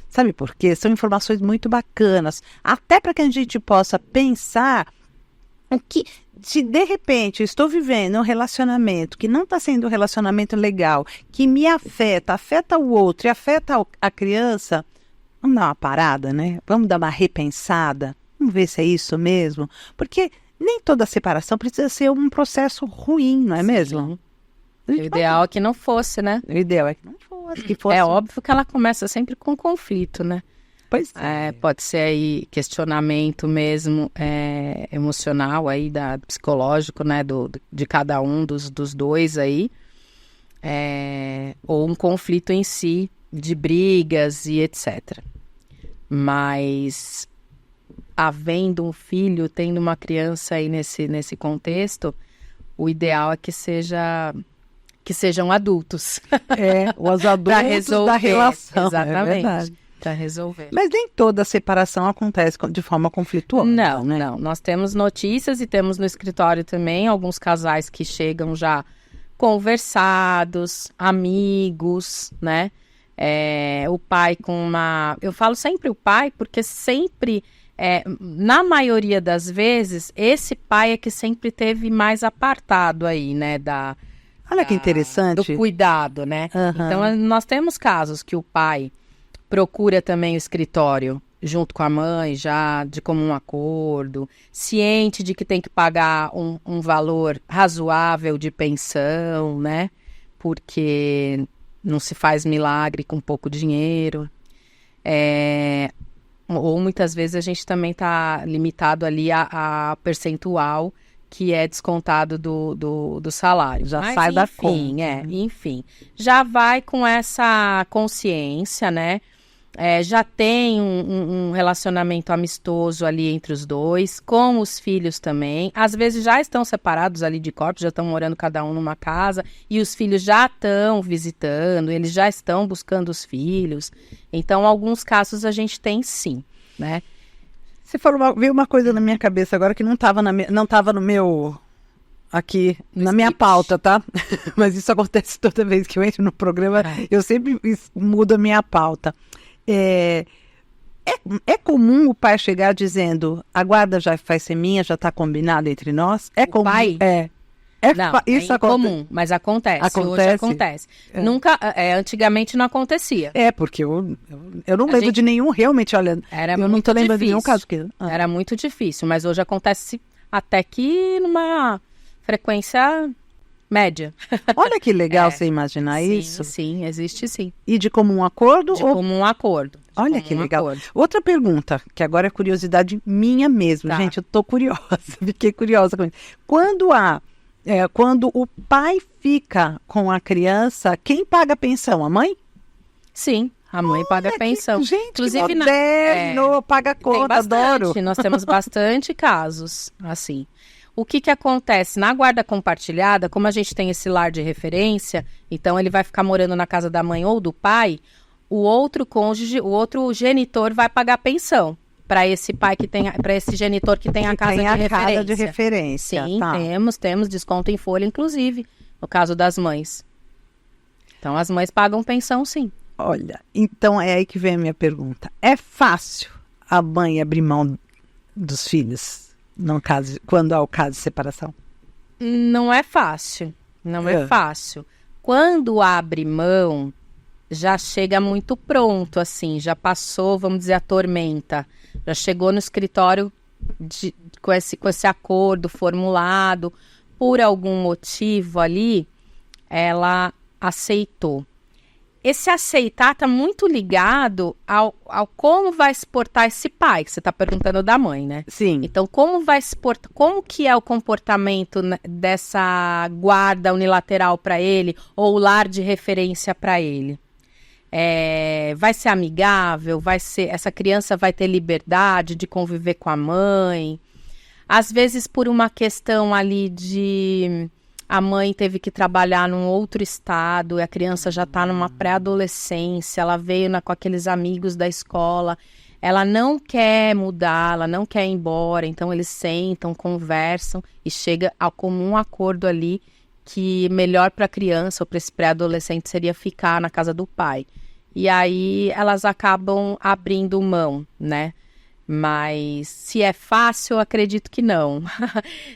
[SPEAKER 1] Sabe por quê? São informações muito bacanas, até para que a gente possa pensar o que, se de repente eu estou vivendo um relacionamento que não está sendo um relacionamento legal, que me afeta o outro e afeta a criança, vamos dar uma parada, né? Vamos dar uma repensada. Vamos ver se é isso mesmo. Porque nem toda separação precisa ser um processo ruim, não é mesmo?
[SPEAKER 2] O ideal é que não fosse, né?
[SPEAKER 1] O ideal é que não fosse.
[SPEAKER 2] É óbvio que ela começa sempre com conflito, né?
[SPEAKER 1] Pois é.
[SPEAKER 2] Pode ser aí questionamento mesmo emocional aí, psicológico, né, de cada um dos dois aí. Ou um conflito em si, de brigas e etc. Mas, havendo um filho, tendo uma criança aí nesse contexto, o ideal é que sejam adultos.
[SPEAKER 1] Os adultos da relação.
[SPEAKER 2] Exatamente. Para resolver.
[SPEAKER 1] Mas nem toda separação acontece de forma conflituosa.
[SPEAKER 2] Não. Nós temos notícias e temos no escritório também alguns casais que chegam já conversados, amigos, né? O pai com eu falo sempre o pai, porque sempre, na maioria das vezes, esse pai é que sempre teve mais apartado aí, né?
[SPEAKER 1] Olha que interessante.
[SPEAKER 2] Do cuidado, né?
[SPEAKER 1] Uhum.
[SPEAKER 2] Então, nós temos casos que o pai procura também o escritório junto com a mãe, já de comum acordo, ciente de que tem que pagar um valor razoável de pensão, né? Porque não se faz milagre com pouco dinheiro. Ou muitas vezes a gente também está limitado ali a percentual que é descontado do salário.
[SPEAKER 1] Já sai da conta.
[SPEAKER 2] Enfim. Já vai com essa consciência, né? Já tem um relacionamento amistoso ali entre os dois, com os filhos também. Às vezes já estão separados ali de corpos, já estão morando cada um numa casa, e os filhos já estão visitando, eles já estão buscando os filhos. Então, alguns casos a gente tem sim, né?
[SPEAKER 1] Você falou, veio uma coisa na minha cabeça agora que não estava no meu... aqui, na minha pauta, tá? Mas isso acontece toda vez que eu entro no programa, eu sempre mudo a minha pauta. É comum o pai chegar dizendo, a guarda já vai ser minha, já está combinado entre nós? É comum?
[SPEAKER 2] Pai? Não,
[SPEAKER 1] isso
[SPEAKER 2] é comum, mas acontece. Hoje acontece. Nunca, antigamente não acontecia.
[SPEAKER 1] Porque eu não lembro de nenhum realmente, olha, eu não estou lembrando de nenhum caso que...
[SPEAKER 2] Era muito difícil, mas hoje acontece até que numa frequência média.
[SPEAKER 1] Olha que legal você imaginar
[SPEAKER 2] sim,
[SPEAKER 1] isso.
[SPEAKER 2] Sim, existe sim.
[SPEAKER 1] E de comum acordo?
[SPEAKER 2] Comum acordo.
[SPEAKER 1] Olha que legal. Outra pergunta, que agora é curiosidade minha mesmo.
[SPEAKER 2] Tá.
[SPEAKER 1] Gente, eu tô curiosa, fiquei curiosa com isso. Quando o pai fica com a criança, quem paga a pensão? A mãe?
[SPEAKER 2] Sim, a mãe paga a pensão.
[SPEAKER 1] Gente,
[SPEAKER 2] inclusive,
[SPEAKER 1] moderno, paga a conta, adoro.
[SPEAKER 2] Nós temos bastante casos, assim. O que acontece? Na guarda compartilhada, como a gente tem esse lar de referência, então ele vai ficar morando na casa da mãe ou do pai, o outro cônjuge, o outro genitor vai pagar a pensão para esse pai para esse genitor que tem a casa de referência.
[SPEAKER 1] Casa de referência.
[SPEAKER 2] Sim,
[SPEAKER 1] tá.
[SPEAKER 2] temos desconto em folha, inclusive, no caso das mães. Então, as mães pagam pensão, sim.
[SPEAKER 1] Olha, então é aí que vem a minha pergunta. É fácil a mãe abrir mão dos filhos quando há o caso de separação?
[SPEAKER 2] Não é fácil, não é fácil. Quando abre mão, já chega muito pronto, assim, já passou, vamos dizer, a tormenta. Já chegou no escritório com esse acordo formulado, por algum motivo ali, ela aceitou. Esse aceitar está muito ligado ao como vai se portar esse pai, que você está perguntando da mãe, né?
[SPEAKER 1] Sim.
[SPEAKER 2] Então, como vai se portar, como que é o comportamento dessa guarda unilateral para ele, ou o lar de referência para ele? Vai ser amigável? Essa criança vai ter liberdade de conviver com a mãe? Às vezes, por uma questão ali a mãe teve que trabalhar num outro estado, e a criança já está numa pré-adolescência, ela veio com aqueles amigos da escola, ela não quer mudar, ela não quer ir embora, então eles sentam, conversam e chega ao comum acordo ali que melhor para a criança ou para esse pré-adolescente seria ficar na casa do pai. E aí elas acabam abrindo mão, né? Mas se é fácil, eu acredito que não.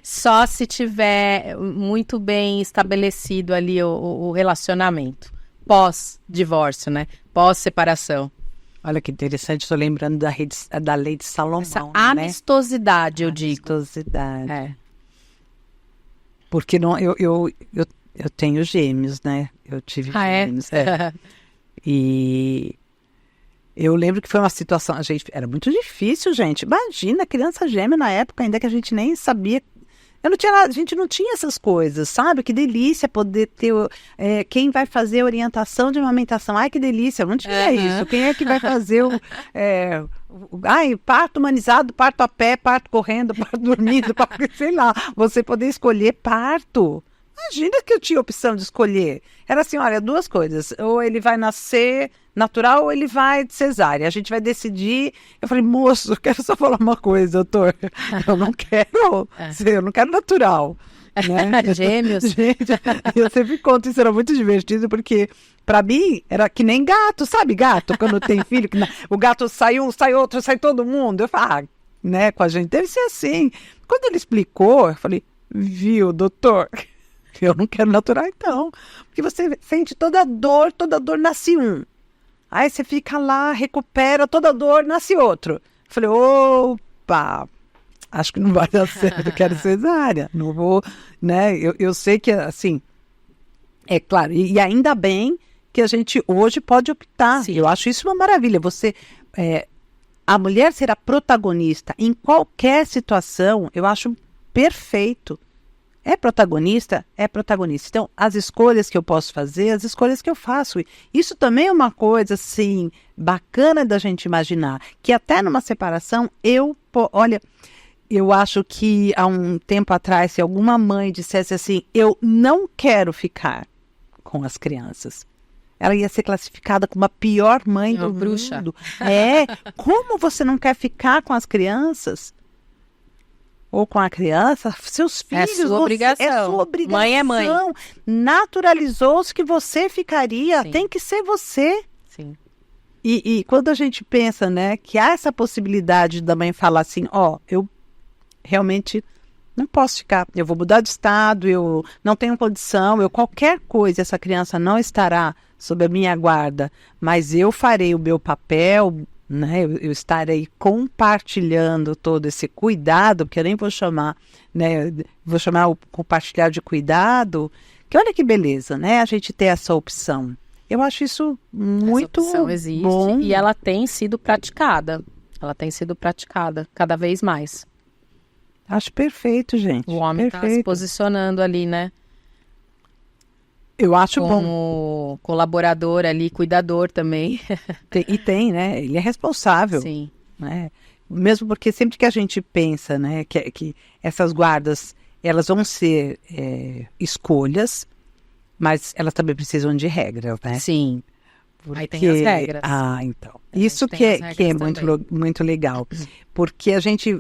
[SPEAKER 2] Só se tiver muito bem estabelecido ali o relacionamento. Pós-divórcio, né? Pós-separação.
[SPEAKER 1] Olha que interessante, estou lembrando da lei de Salomão.
[SPEAKER 2] Essa amistosidade,
[SPEAKER 1] né?
[SPEAKER 2] eu digo.
[SPEAKER 1] Amistosidade. Porque não, eu tenho gêmeos, né? Eu tive gêmeos. E Eu lembro que foi uma situação, era muito difícil, gente. Imagina, criança gêmea na época, ainda que a gente nem sabia. A gente não tinha essas coisas, sabe? Que delícia poder ter quem vai fazer orientação de amamentação. Ai, que delícia, eu não tinha isso. Quem é que vai fazer parto humanizado, parto a pé, parto correndo, parto dormindo, sei lá. Você poder escolher parto. Imagina que eu tinha opção de escolher. Era assim, olha, 2 coisas. Ou ele vai nascer natural ou ele vai de cesárea. A gente vai decidir. Eu falei, moço, eu quero só falar uma coisa, doutor. Eu não quero natural. Né?
[SPEAKER 2] Gêmeos.
[SPEAKER 1] Gente, eu sempre conto, isso era muito divertido, porque pra mim era que nem gato, sabe gato? Quando tem filho, o gato sai um, sai outro, sai todo mundo. Eu falo, né, com a gente deve ser assim. Quando ele explicou, eu falei, viu, doutor? Eu não quero natural, então. Porque você sente toda dor nasce um. Aí você fica lá, recupera toda dor, nasce outro. Falei, opa, acho que não vai dar certo, eu quero cesárea. Não vou, né? Eu sei que, assim, é claro, e ainda bem que a gente hoje pode optar. Sim. Eu acho isso uma maravilha. A mulher ser a protagonista em qualquer situação, eu acho perfeito. É protagonista? É protagonista. Então, as escolhas que eu posso fazer, as escolhas que eu faço. Isso também é uma coisa, assim, bacana da gente imaginar. Que até numa separação, olha, eu acho que há um tempo atrás, se alguma mãe dissesse assim, eu não quero ficar com as crianças, ela ia ser classificada como a pior mãe do
[SPEAKER 2] bruxa.
[SPEAKER 1] Mundo. Como você não quer ficar com as crianças? Ou com a criança, seus filhos...
[SPEAKER 2] É sua obrigação.
[SPEAKER 1] É sua obrigação.
[SPEAKER 2] Mãe é mãe.
[SPEAKER 1] Naturalizou-se que você ficaria. Sim. Tem que ser você.
[SPEAKER 2] Sim.
[SPEAKER 1] E quando a gente pensa, né, que há essa possibilidade da mãe falar assim, eu realmente não posso ficar, eu vou mudar de estado, eu não tenho condição, qualquer coisa, essa criança não estará sob a minha guarda, mas eu farei o meu papel... Né, eu estarei compartilhando todo esse cuidado, porque eu nem vou chamar, né, vou chamar o compartilhar de cuidado, que olha que beleza, né, a gente ter essa opção. Eu acho isso muito
[SPEAKER 2] essa opção existe,
[SPEAKER 1] bom.
[SPEAKER 2] E ela tem sido praticada, cada vez mais.
[SPEAKER 1] Acho perfeito, gente.
[SPEAKER 2] O homem está se posicionando ali, né?
[SPEAKER 1] Eu acho
[SPEAKER 2] como
[SPEAKER 1] bom.
[SPEAKER 2] Colaborador ali, cuidador também.
[SPEAKER 1] Tem, né? Ele é responsável.
[SPEAKER 2] Sim.
[SPEAKER 1] Né? Mesmo porque sempre que a gente pensa, né, que essas guardas, elas vão ser escolhas, mas elas também precisam de regras, né?
[SPEAKER 2] Sim. Aí tem as regras.
[SPEAKER 1] Então. Isso que é muito legal. Porque a gente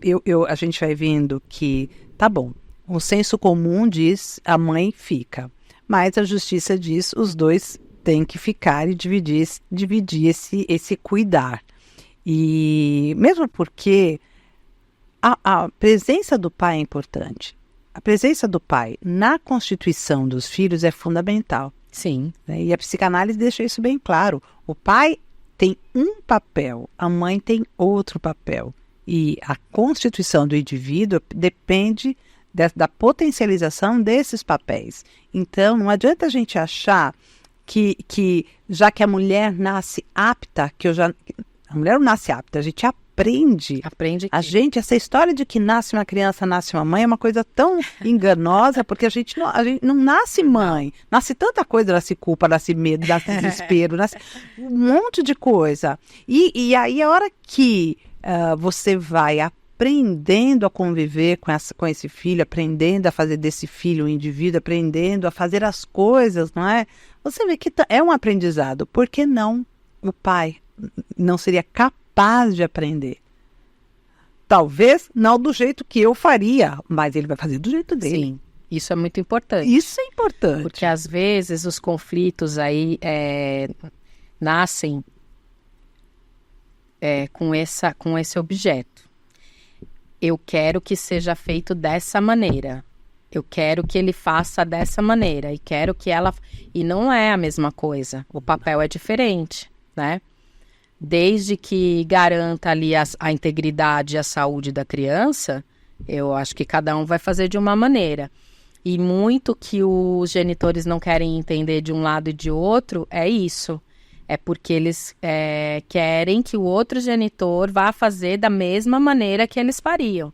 [SPEAKER 1] vai vendo que, tá bom, o senso comum diz a mãe fica. Mas a justiça diz os dois têm que ficar e dividir esse cuidar. E mesmo porque a presença do pai é importante. A presença do pai na constituição dos filhos é fundamental.
[SPEAKER 2] Sim.
[SPEAKER 1] Né? E a psicanálise deixa isso bem claro. O pai tem um papel, a mãe tem outro papel. E a constituição do indivíduo depende da potencialização desses papéis. Então, não adianta a gente achar que já que a mulher nasce apta, a mulher não nasce apta, a gente aprende. Essa história de que nasce uma criança, nasce uma mãe, é uma coisa tão enganosa, porque a gente não nasce mãe, nasce tanta coisa, nasce culpa, nasce medo, nasce desespero, nasce um monte de coisa. E aí, a hora que você vai aprendendo a conviver com esse filho, aprendendo a fazer desse filho um indivíduo, aprendendo a fazer as coisas, não é? Você vê que é um aprendizado. Por que não o pai não seria capaz de aprender? Talvez não do jeito que eu faria, mas ele vai fazer do jeito dele.
[SPEAKER 2] Sim, isso é muito importante.
[SPEAKER 1] Isso é importante.
[SPEAKER 2] Porque às vezes os conflitos aí nascem com esse objeto. Eu quero que seja feito dessa maneira. Eu quero que ele faça dessa maneira. E quero que ela... E não é a mesma coisa. O papel é diferente, né? Desde que garanta ali a integridade e a saúde da criança, eu acho que cada um vai fazer de uma maneira. E muito que os genitores não querem entender de um lado e de outro é isso. É porque eles querem que o outro genitor vá fazer da mesma maneira que eles fariam.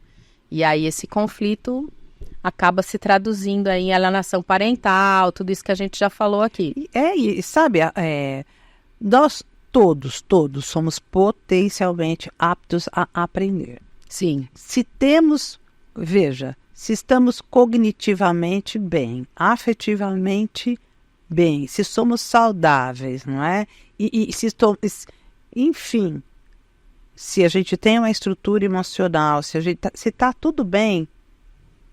[SPEAKER 2] E aí esse conflito acaba se traduzindo aí em alienação parental, tudo isso que a gente já falou aqui.
[SPEAKER 1] E sabe, nós todos somos potencialmente aptos a aprender.
[SPEAKER 2] Sim.
[SPEAKER 1] Se estamos cognitivamente bem, afetivamente bem, se somos saudáveis, não é? Enfim, se a gente tem uma estrutura emocional, se está tudo bem,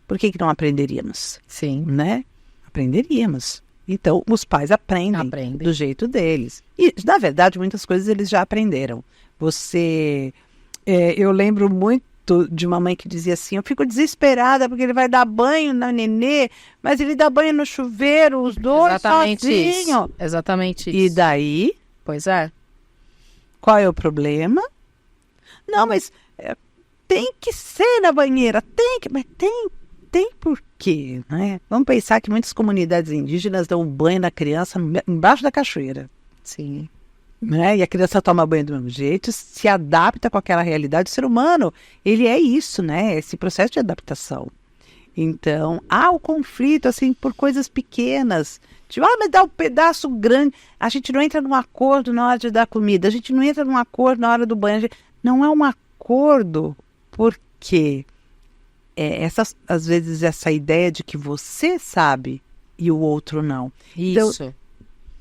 [SPEAKER 1] por que não aprenderíamos?
[SPEAKER 2] Sim.
[SPEAKER 1] Né? Aprenderíamos. Então, os pais aprendem do jeito deles. E, na verdade, muitas coisas eles já aprenderam. Eu lembro muito de uma mãe que dizia assim, eu fico desesperada porque ele vai dar banho na nenê, mas ele dá banho no chuveiro, os dois sozinhos.
[SPEAKER 2] Exatamente isso.
[SPEAKER 1] E daí?
[SPEAKER 2] Pois é.
[SPEAKER 1] Qual é o problema? Não, mas tem que ser na banheira, mas tem por quê, né? Vamos pensar que muitas comunidades indígenas dão banho na criança embaixo da cachoeira.
[SPEAKER 2] Sim.
[SPEAKER 1] Né? E a criança toma banho do mesmo jeito, se adapta com aquela realidade. O ser humano, ele é isso, né? Esse processo de adaptação. Então, há o conflito, assim, por coisas pequenas. Tipo, mas dá um pedaço grande. A gente não entra num acordo na hora de dar comida. A gente não entra num acordo na hora do banho. Não é um acordo porque às vezes essa ideia de que você sabe e o outro não.
[SPEAKER 2] Isso.
[SPEAKER 1] Então,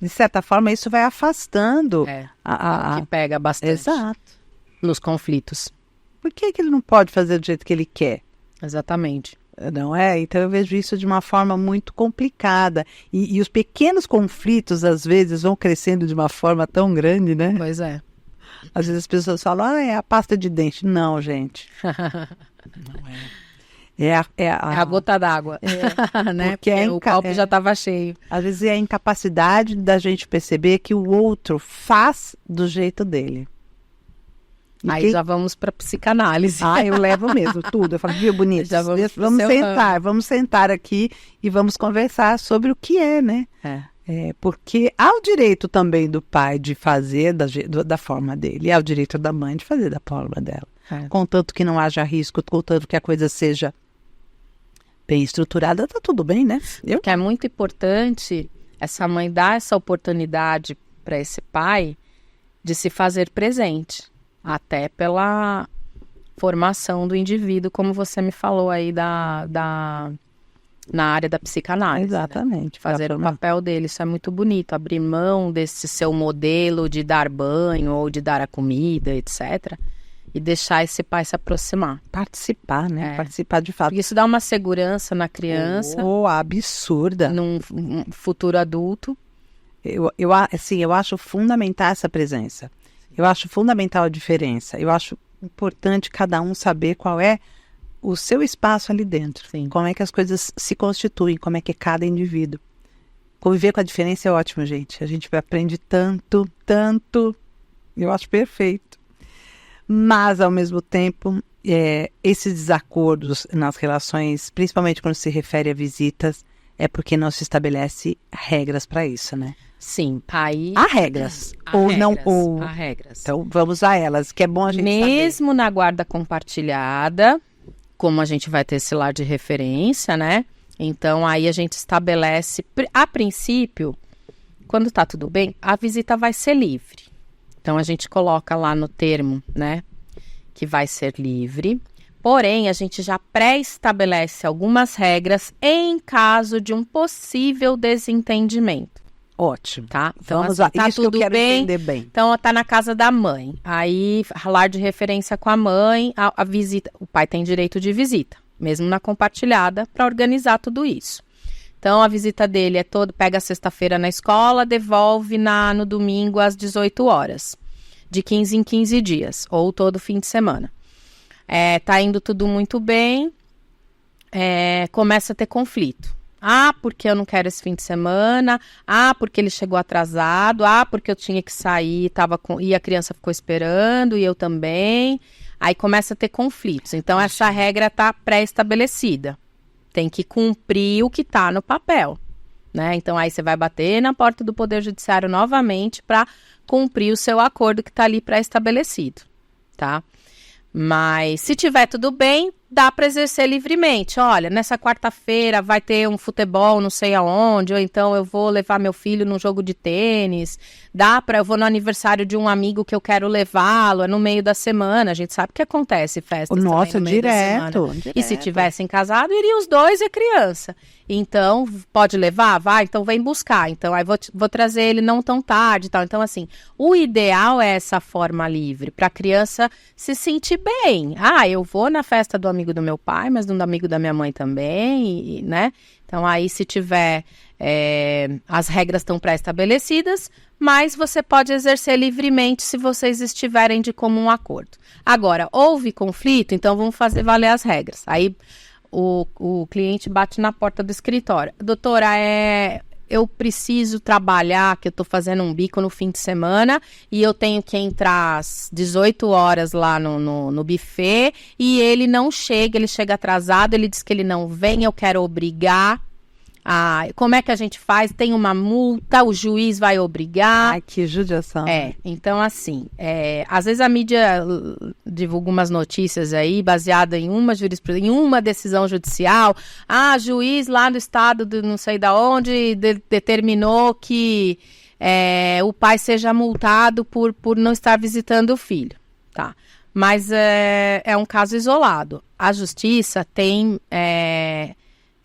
[SPEAKER 1] de certa forma, isso vai afastando.
[SPEAKER 2] Que pega bastante.
[SPEAKER 1] Exato.
[SPEAKER 2] Nos conflitos.
[SPEAKER 1] Por que ele não pode fazer do jeito que ele quer?
[SPEAKER 2] Exatamente.
[SPEAKER 1] Não é? Então eu vejo isso de uma forma muito complicada. E os pequenos conflitos, às vezes, vão crescendo de uma forma tão grande, né?
[SPEAKER 2] Pois é.
[SPEAKER 1] Às vezes as pessoas falam, é a pasta de dente. Não, gente. Não é. É a
[SPEAKER 2] gota d'água, né?
[SPEAKER 1] Porque
[SPEAKER 2] o copo já estava cheio.
[SPEAKER 1] Às vezes é a incapacidade da gente perceber que o outro faz do jeito dele.
[SPEAKER 2] Aí já vamos para psicanálise.
[SPEAKER 1] Eu levo mesmo tudo. Eu falo, viu, bonito? Vamos sentar aqui e vamos conversar sobre o que é, né? Porque há o direito também do pai de fazer da forma dele, e há o direito da mãe de fazer da forma dela. Contanto que não haja risco, contanto que a coisa seja bem estruturada, tá tudo bem, né?
[SPEAKER 2] Que é muito importante essa mãe dar essa oportunidade para esse pai de se fazer presente, até pela formação do indivíduo, como você me falou aí na área da psicanálise.
[SPEAKER 1] Exatamente.
[SPEAKER 2] Né? Fazer o papel dele, isso é muito bonito, abrir mão desse seu modelo de dar banho ou de dar a comida, etc., e deixar esse pai se aproximar.
[SPEAKER 1] Participar, né? Participar de fato.
[SPEAKER 2] Porque isso dá uma segurança na criança.
[SPEAKER 1] Absurda.
[SPEAKER 2] Num futuro adulto.
[SPEAKER 1] Eu acho fundamental essa presença. Eu acho fundamental a diferença. Eu acho importante cada um saber qual é o seu espaço ali dentro.
[SPEAKER 2] Sim.
[SPEAKER 1] Como é que as coisas se constituem, como é que é cada indivíduo. Conviver com a diferença é ótimo, gente. A gente aprende tanto. Eu acho perfeito. Mas, ao mesmo tempo, esses desacordos nas relações, principalmente quando se refere a visitas, é porque não se estabelece regras para isso, né?
[SPEAKER 2] Sim, aí...
[SPEAKER 1] Há regras.
[SPEAKER 2] Há regras.
[SPEAKER 1] Então, vamos a elas, que é bom a gente
[SPEAKER 2] mesmo
[SPEAKER 1] saber.
[SPEAKER 2] Na guarda compartilhada, como a gente vai ter esse lar de referência, né? Então, aí a gente estabelece... A princípio, quando tá tudo bem, a visita vai ser livre. Então, a gente coloca lá no termo, né, que vai ser livre. Porém, a gente já pré-estabelece algumas regras em caso de um possível desentendimento.
[SPEAKER 1] Ótimo.
[SPEAKER 2] Tá? Então,
[SPEAKER 1] vamos lá.
[SPEAKER 2] Tá
[SPEAKER 1] isso
[SPEAKER 2] tudo
[SPEAKER 1] que eu quero
[SPEAKER 2] bem.
[SPEAKER 1] Entender bem.
[SPEAKER 2] Então, tá na casa da mãe. Aí, lar de referência com a mãe, a visita. O pai tem direito de visita, mesmo na compartilhada, para organizar tudo isso. Então, a visita dele pega a sexta-feira na escola, devolve no domingo às 18 horas, de 15 em 15 dias, ou todo fim de semana. Tá indo tudo muito bem, começa a ter conflito. Porque eu não quero esse fim de semana, porque ele chegou atrasado, porque eu tinha que sair, e a criança ficou esperando, e eu também. Aí começa a ter conflitos. Então, essa regra está pré-estabelecida. Tem que cumprir o que está no papel, né? Então aí você vai bater na porta do Poder Judiciário novamente para cumprir o seu acordo que está ali pré-estabelecido, tá? Mas se tiver tudo bem, dá para exercer livremente. Olha, nessa quarta-feira vai ter um futebol não sei aonde, ou então eu vou levar meu filho num jogo de tênis. Eu vou no aniversário de um amigo que eu quero levá-lo, é no meio da semana. A gente sabe que acontece festas
[SPEAKER 1] Nossa,
[SPEAKER 2] também no meio da
[SPEAKER 1] direto.
[SPEAKER 2] semana. E se tivessem casado, iriam os dois e a criança. Então, pode levar? Vai, então vem buscar. Então, aí vou trazer ele não tão tarde e tal. Então, assim, o ideal é essa forma livre, para a criança se sentir bem. Ah, eu vou na festa do amigo do meu pai, mas do amigo da minha mãe também, né? Então, aí se tiver, as regras estão pré-estabelecidas, mas você pode exercer livremente se vocês estiverem de comum acordo. Agora, houve conflito, então vamos fazer valer as regras. Aí o cliente bate na porta do escritório. Doutora, eu preciso trabalhar, que eu estou fazendo um bico no fim de semana e eu tenho que entrar às 18 horas lá no buffet e ele não chega, ele chega atrasado, ele diz que ele não vem, eu quero obrigar. Como é que a gente faz? Tem uma multa, o juiz vai obrigar.
[SPEAKER 1] Ai, que judiação.
[SPEAKER 2] Então assim, às vezes a mídia divulga umas notícias aí, baseada em uma jurisprudência, em uma decisão judicial. Juiz lá do estado, não sei da onde, determinou que o pai seja multado por não estar visitando o filho, tá? Mas é um caso isolado. A justiça tem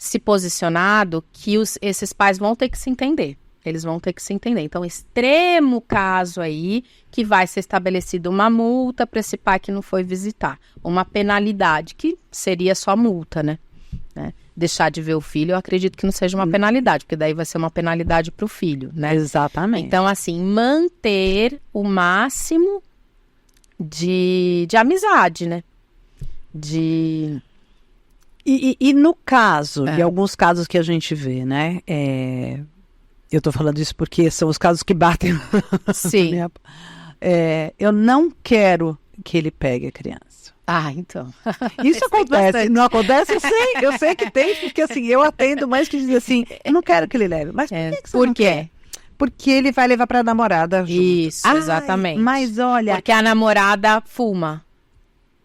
[SPEAKER 2] se posicionado que esses pais vão ter que se entender. Eles vão ter que se entender. Então, extremo caso aí, que vai ser estabelecida uma multa para esse pai que não foi visitar. Uma penalidade, que seria só multa, né? Deixar de ver o filho, eu acredito que não seja uma penalidade, porque daí vai ser uma penalidade para o filho, né?
[SPEAKER 1] Exatamente.
[SPEAKER 2] Então, assim, manter o máximo de amizade, né?
[SPEAKER 1] E no caso, em alguns casos que a gente vê, né? Eu tô falando isso porque são os casos que batem.
[SPEAKER 2] Sim.
[SPEAKER 1] Eu não quero que ele pegue a criança.
[SPEAKER 2] Então.
[SPEAKER 1] Isso acontece. Não acontece? Eu sei que tem, porque assim, eu atendo mais que dizer assim, eu não quero que ele leve. Mas por que você não quer? Porque ele vai levar pra namorada junto.
[SPEAKER 2] Isso, exatamente.
[SPEAKER 1] Mas olha...
[SPEAKER 2] Porque a namorada fuma.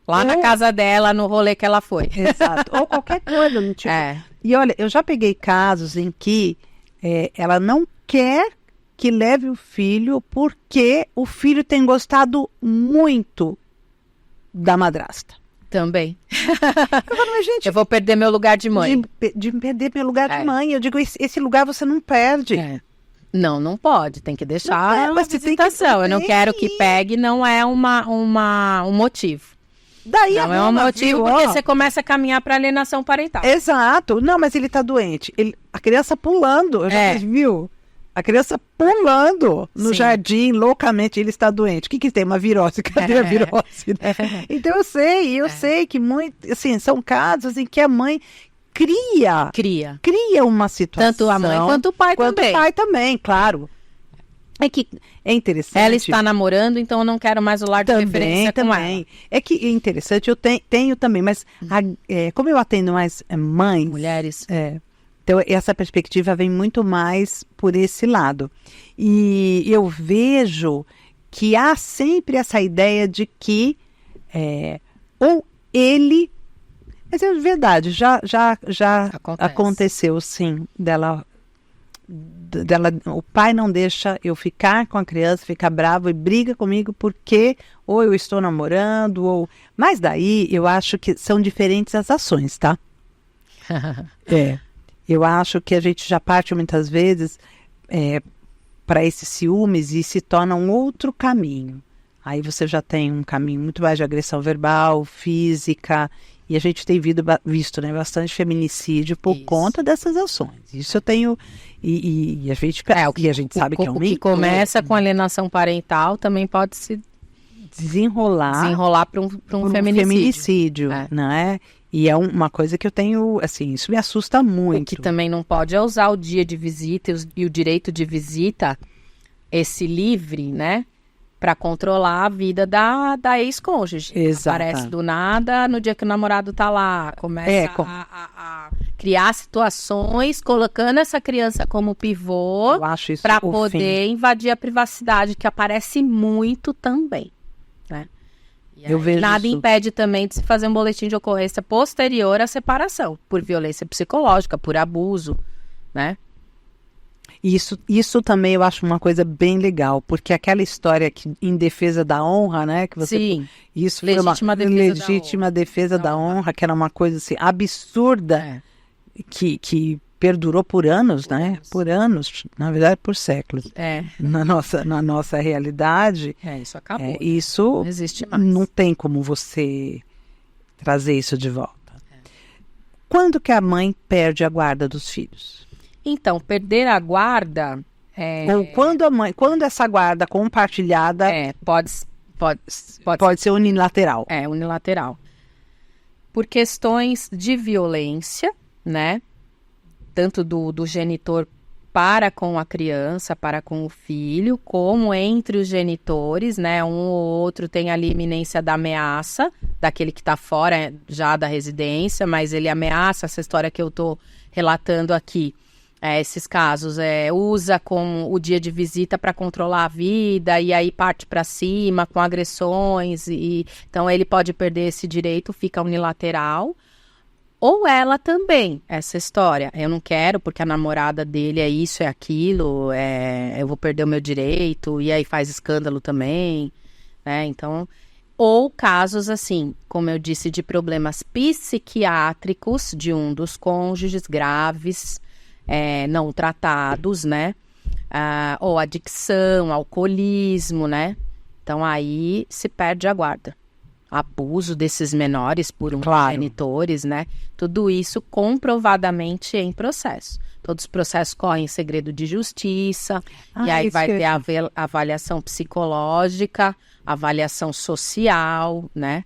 [SPEAKER 2] Lá na casa dela, no rolê que ela foi.
[SPEAKER 1] Exato. Ou qualquer coisa. Tipo. E olha, eu já peguei casos em que ela não quer que leve o filho porque o filho tem gostado muito da madrasta.
[SPEAKER 2] Também.
[SPEAKER 1] Eu falo, mas, gente,
[SPEAKER 2] eu vou perder meu lugar de mãe.
[SPEAKER 1] De perder meu lugar de mãe. Eu digo, esse lugar você não perde.
[SPEAKER 2] Não pode. Tem que deixar uma visitação. Eu não quero que pegue, não é um motivo.
[SPEAKER 1] Daí
[SPEAKER 2] não é um motivo porque você começa a caminhar para alienação parental.
[SPEAKER 1] Exato. Não, mas ele tá doente. A criança pulando, eu já viu? A criança pulando no jardim, loucamente, ele está doente. O que tem? Uma virose. Cadê a virose? Então eu sei que assim, são casos em que a mãe cria uma situação.
[SPEAKER 2] Tanto a mãe quanto o pai também.
[SPEAKER 1] Quanto o pai também, claro. É interessante.
[SPEAKER 2] Ela está namorando, então eu não quero mais o lar de referência com ela.
[SPEAKER 1] É que é interessante, eu tenho também, mas como eu atendo mais mães...
[SPEAKER 2] Mulheres.
[SPEAKER 1] Então essa perspectiva vem muito mais por esse lado. E eu vejo que há sempre essa ideia de que ou ele... Mas é verdade, já aconteceu, sim, dela, o pai não deixa eu ficar com a criança, fica bravo e briga comigo porque ou eu estou namorando, mas daí eu acho que são diferentes as ações, tá? Eu acho que a gente já parte muitas vezes para esses ciúmes e se torna um outro caminho. Aí você já tem um caminho muito mais de agressão verbal, física, e a gente tem visto, né, bastante feminicídio por conta dessas ações. Isso eu tenho, e a gente sabe que é um mito.
[SPEAKER 2] O que começa com alienação parental também pode se desenrolar para um feminicídio.
[SPEAKER 1] Não é? E é uma coisa que eu tenho, assim, isso me assusta muito.
[SPEAKER 2] O que também não pode é usar o dia de visita e o direito de visita, esse livre, né? para controlar a vida da ex-cônjuge.
[SPEAKER 1] Exato.
[SPEAKER 2] Aparece do nada, no dia que o namorado tá lá, começa a criar situações, colocando essa criança como pivô para poder invadir a privacidade, que aparece muito também, né?
[SPEAKER 1] Eu vejo
[SPEAKER 2] nada impede também de se fazer um boletim de ocorrência posterior à separação, por violência psicológica, por abuso, né?
[SPEAKER 1] Isso também eu acho uma coisa bem legal, porque aquela história que, em defesa da honra, né? Que você,
[SPEAKER 2] sim,
[SPEAKER 1] isso foi uma legítima defesa da honra, que era uma coisa assim, absurda, que perdurou por anos, né? Por anos, na verdade por séculos. Na nossa realidade,
[SPEAKER 2] isso acabou.
[SPEAKER 1] Isso
[SPEAKER 2] não existe mais.
[SPEAKER 1] Não tem como você trazer isso de volta. Quando que a mãe perde a guarda dos filhos?
[SPEAKER 2] Então, perder a guarda...
[SPEAKER 1] Ou quando essa guarda compartilhada... Pode ser unilateral.
[SPEAKER 2] Unilateral. Por questões de violência, né? Tanto do genitor para com a criança, para com o filho, como entre os genitores, né? Um ou outro tem ali iminência da ameaça, daquele que está fora já da residência, mas ele ameaça, essa história que eu estou relatando aqui. Esses casos, usa como o dia de visita para controlar a vida e aí parte para cima com agressões. Então, ele pode perder esse direito, fica unilateral. Ou ela também, essa história. Eu não quero porque a namorada dele é isso, é aquilo, eu vou perder o meu direito, e aí faz escândalo também, né? Então, ou casos assim, como eu disse, de problemas psiquiátricos de um dos cônjuges graves, não tratados, né? Ou adicção, alcoolismo, né? Então aí se perde a guarda. Abuso desses menores por genitores, né? Tudo isso comprovadamente em processo. Todos os processos correm em segredo de justiça, e aí vai ter a avaliação psicológica, avaliação social, né?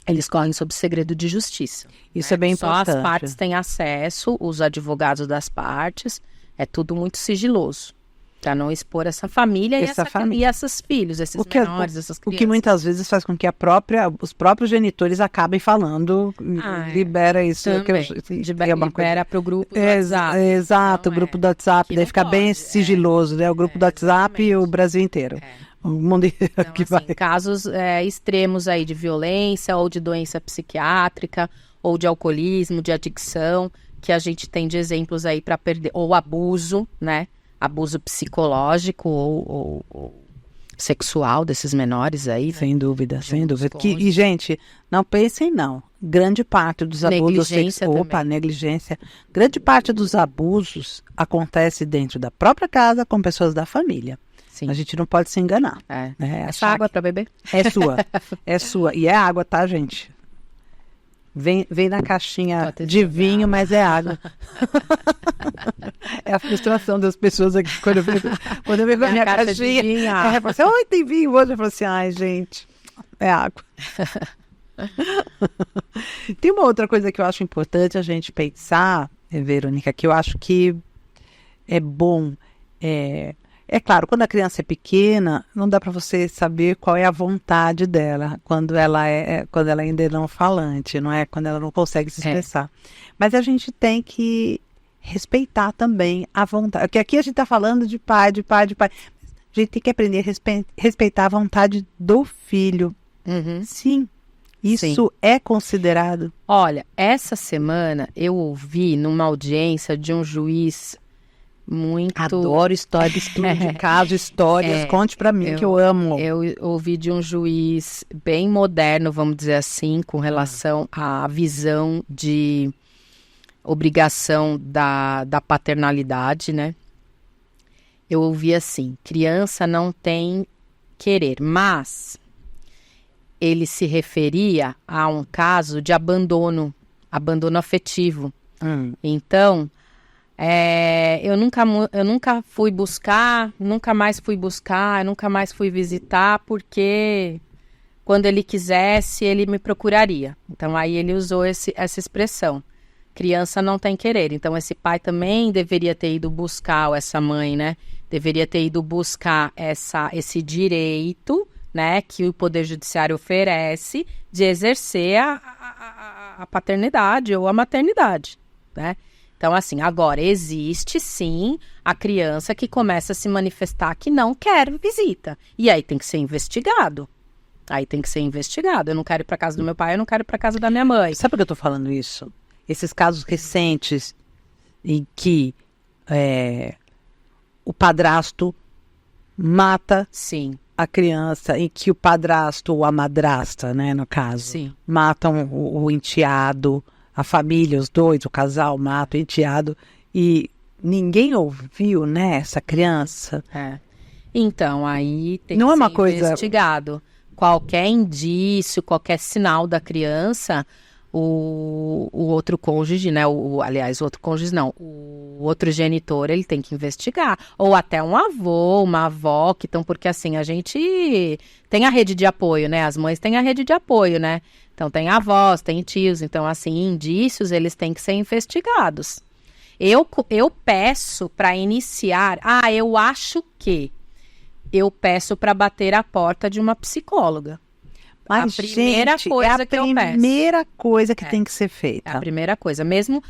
[SPEAKER 2] Eles correm sob segredo de justiça.
[SPEAKER 1] Isso é bem importante.
[SPEAKER 2] Só as partes têm acesso, os advogados das partes, é tudo muito sigiloso, para não expor essa família, e esses filhos, esses menores, essas crianças.
[SPEAKER 1] O que muitas vezes faz com que os próprios genitores acabem falando, libera isso.
[SPEAKER 2] Libera para o grupo do WhatsApp.
[SPEAKER 1] Exato, o grupo do WhatsApp, daí fica bem sigiloso, né? O grupo do WhatsApp e o Brasil inteiro. O mundo
[SPEAKER 2] então,
[SPEAKER 1] que vai.
[SPEAKER 2] Casos extremos aí de violência ou de doença psiquiátrica ou de alcoolismo, de adicção, que a gente tem de exemplos aí para perder, ou abuso, né? Abuso psicológico ou sexual desses menores aí.
[SPEAKER 1] Sem dúvida, sem dúvida. E, gente, não pensem não. Grande parte dos abusos... Negligência. Grande parte dos abusos acontece dentro da própria casa com pessoas da família. Sim. A gente não pode se enganar.
[SPEAKER 2] Essa água para beber?
[SPEAKER 1] É sua. É sua. E é água, tá, gente? Vem na caixinha de vinho, mas é água. É a frustração das pessoas aqui. Quando eu vejo a minha caixinha, falo assim, oi, tem vinho hoje. Eu falo assim, ai, gente, é água. Tem uma outra coisa que eu acho importante a gente pensar, Verônica, que eu acho que é bom. É claro, quando a criança é pequena, não dá para você saber qual é a vontade dela quando ela ainda é não falante, não é? Quando ela não consegue se expressar. Mas a gente tem que respeitar também a vontade. Porque aqui a gente está falando de pai. A gente tem que aprender a respeitar a vontade do filho.
[SPEAKER 2] Uhum.
[SPEAKER 1] Sim. Isso é considerado?
[SPEAKER 2] Olha, essa semana eu ouvi numa audiência de um juiz muito...
[SPEAKER 1] Adoro histórias, estudo de caso, histórias. Conte pra mim, que eu amo.
[SPEAKER 2] Eu ouvi de um juiz bem moderno, vamos dizer assim, com relação à visão de obrigação da paternalidade, né? Eu ouvi assim, criança não tem querer, mas ele se referia a um caso de abandono afetivo. Então... eu nunca fui buscar, nunca mais fui visitar, porque quando ele quisesse, ele me procuraria. Então, aí ele usou essa expressão. criança não tem querer. Então, esse pai também deveria ter ido buscar, ou essa mãe, né? Deveria ter ido buscar esse direito, né? Que o Poder Judiciário oferece de exercer a paternidade ou a maternidade, né? Então, assim, agora existe sim a criança que começa a se manifestar que não quer visita. E aí tem que ser investigado. Eu não quero ir para casa do meu pai, eu não quero ir para casa da minha mãe.
[SPEAKER 1] Sabe por que eu tô falando isso? Esses casos recentes em que o padrasto mata
[SPEAKER 2] Sim.
[SPEAKER 1] a criança, em que o padrasto ou a madrasta, né, no caso,
[SPEAKER 2] Sim.
[SPEAKER 1] matam o enteado, a família, os dois, o casal mata o enteado e ninguém ouviu, né, essa criança.
[SPEAKER 2] Então, aí tem
[SPEAKER 1] Não
[SPEAKER 2] que
[SPEAKER 1] é uma
[SPEAKER 2] ser
[SPEAKER 1] coisa...
[SPEAKER 2] investigado. Qualquer indício, qualquer sinal da criança, o outro cônjuge, né? Aliás, o outro cônjuge não, o outro genitor, ele tem que investigar. Ou até um avô, uma avó, porque assim, a gente tem a rede de apoio, né? As mães têm a rede de apoio, né? Então, tem avós, tem tios. Então, assim, indícios, eles têm que ser investigados. Eu peço para iniciar... eu acho que... Eu peço para bater a porta de uma psicóloga.
[SPEAKER 1] Mas,
[SPEAKER 2] a primeira
[SPEAKER 1] gente,
[SPEAKER 2] coisa que eu peço.
[SPEAKER 1] É a primeira coisa que tem que ser feita.
[SPEAKER 2] É a primeira coisa. Mesmo,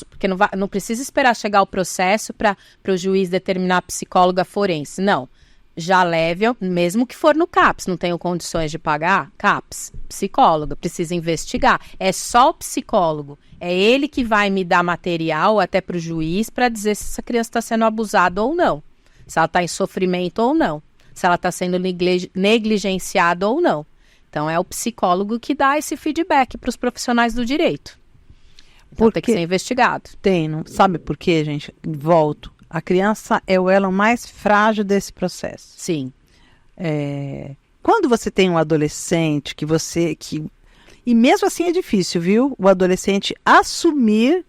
[SPEAKER 2] porque não precisa esperar chegar o processo para o juiz determinar a psicóloga forense. Não. Já leve, mesmo que for no CAPS, não tenho condições de pagar, CAPS, psicóloga, precisa investigar. É só o psicólogo, é ele que vai me dar material até para o juiz para dizer se essa criança está sendo abusada ou não, se ela está em sofrimento ou não, se ela está sendo negligenciada ou não. Então, é o psicólogo que dá esse feedback para os profissionais do direito. Então, tem que ser investigado.
[SPEAKER 1] Sabe por quê, gente? Volto. A criança é o elo mais frágil desse processo.
[SPEAKER 2] Sim.
[SPEAKER 1] Quando você tem um adolescente e mesmo assim é difícil, viu? O adolescente assumir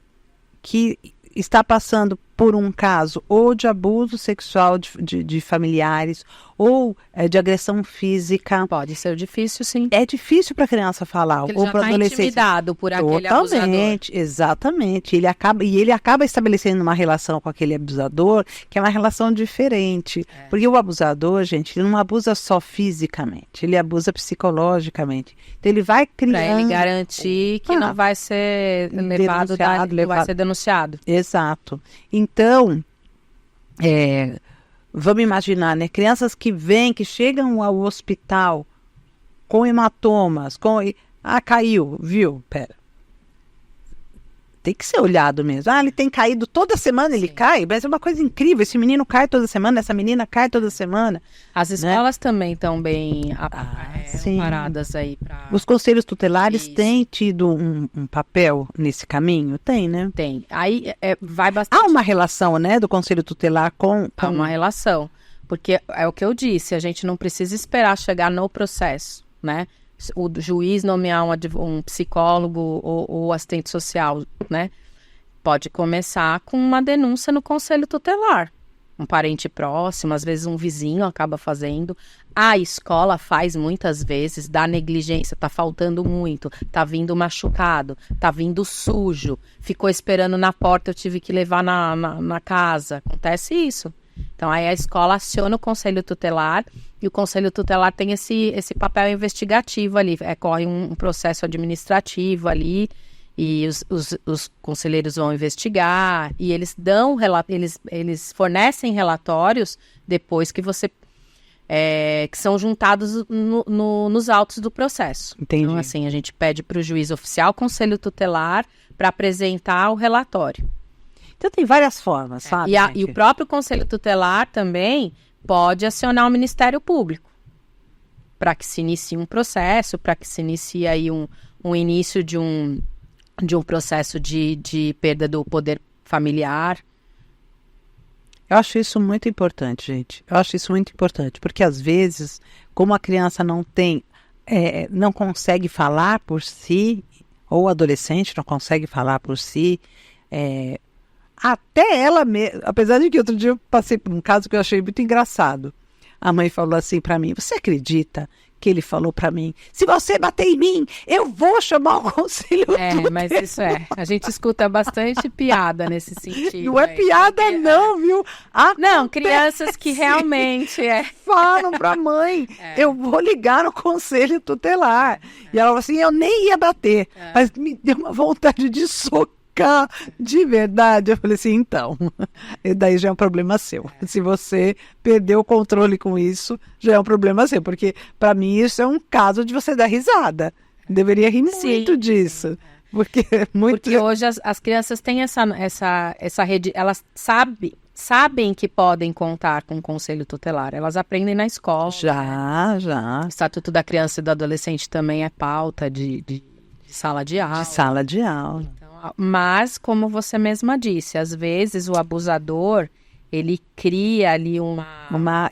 [SPEAKER 1] que está passando por um caso ou de abuso sexual de familiares ou de agressão física.
[SPEAKER 2] Pode ser difícil, sim.
[SPEAKER 1] É difícil para a criança falar.
[SPEAKER 2] Porque
[SPEAKER 1] ou
[SPEAKER 2] ele já
[SPEAKER 1] para adolescente.
[SPEAKER 2] Intimidado por aquele abusador.
[SPEAKER 1] Exatamente. Ele acaba estabelecendo uma relação com aquele abusador que é uma relação diferente. Porque o abusador, gente, ele não abusa só fisicamente, ele abusa psicologicamente. Então ele vai criando...
[SPEAKER 2] Para ele garantir que não vai ser levado, vai ser denunciado.
[SPEAKER 1] Exato. Então, vamos imaginar, né? Crianças que chegam ao hospital com hematomas, caiu, viu? Pera. Tem que ser olhado mesmo. Ele tem caído toda semana, ele cai, mas é uma coisa incrível. Esse menino cai toda semana, essa menina cai toda semana.
[SPEAKER 2] As escolas também estão bem paradas aí.
[SPEAKER 1] Os conselhos tutelares têm tido um papel nesse caminho? Tem, né?
[SPEAKER 2] Tem. Aí vai bastante...
[SPEAKER 1] Há uma relação, né, do conselho tutelar com...
[SPEAKER 2] Há uma relação. Porque é o que eu disse, a gente não precisa esperar chegar no processo, né? O juiz nomear um psicólogo ou assistente social, né? Pode começar com uma denúncia no conselho tutelar. Um parente próximo, às vezes um vizinho acaba fazendo. A escola faz muitas vezes, dá negligência, tá faltando muito, tá vindo machucado, tá vindo sujo, ficou esperando na porta, eu tive que levar na casa. Acontece isso. Então, aí a escola aciona o conselho tutelar e o conselho tutelar tem esse papel investigativo ali. Corre um processo administrativo ali e os conselheiros vão investigar e eles eles fornecem relatórios depois que que são juntados nos autos do processo.
[SPEAKER 1] Entendi.
[SPEAKER 2] Então, assim, a gente pede para o juiz oficial, conselho tutelar, para apresentar o relatório.
[SPEAKER 1] Então tem várias formas, sabe?
[SPEAKER 2] E o próprio conselho tutelar também pode acionar o Ministério Público para que se inicie um processo, para que se inicie aí um início de um processo de perda do poder familiar.
[SPEAKER 1] Eu acho isso muito importante, gente. Eu acho isso muito importante, porque às vezes, como a criança não consegue falar por si, ou o adolescente não consegue falar por si, até ela mesma, apesar de que outro dia eu passei por um caso que eu achei muito engraçado. A mãe falou assim para mim: você acredita que ele falou para mim, se você bater em mim, eu vou chamar o conselho tutelar.
[SPEAKER 2] Mas isso a gente escuta bastante piada nesse sentido.
[SPEAKER 1] Não é piada não, viu?
[SPEAKER 2] Não, crianças que realmente
[SPEAKER 1] falam pra mãe, eu vou ligar no conselho tutelar. E ela falou assim, eu nem ia bater, mas me deu uma vontade de socar de verdade. Eu falei assim, então, e daí já é um problema seu. Se você perdeu o controle com isso, já é um problema seu, porque para mim isso é um caso de você dar risada. Deveria rir muito disso. Porque
[SPEAKER 2] hoje as crianças têm essa rede, elas sabem que podem contar com o conselho tutelar. Elas aprendem na escola.
[SPEAKER 1] Já.
[SPEAKER 2] O Estatuto da Criança e do Adolescente também é pauta de sala de aula.
[SPEAKER 1] De sala de aula.
[SPEAKER 2] Então, mas, como você mesma disse, às vezes o abusador, ele cria ali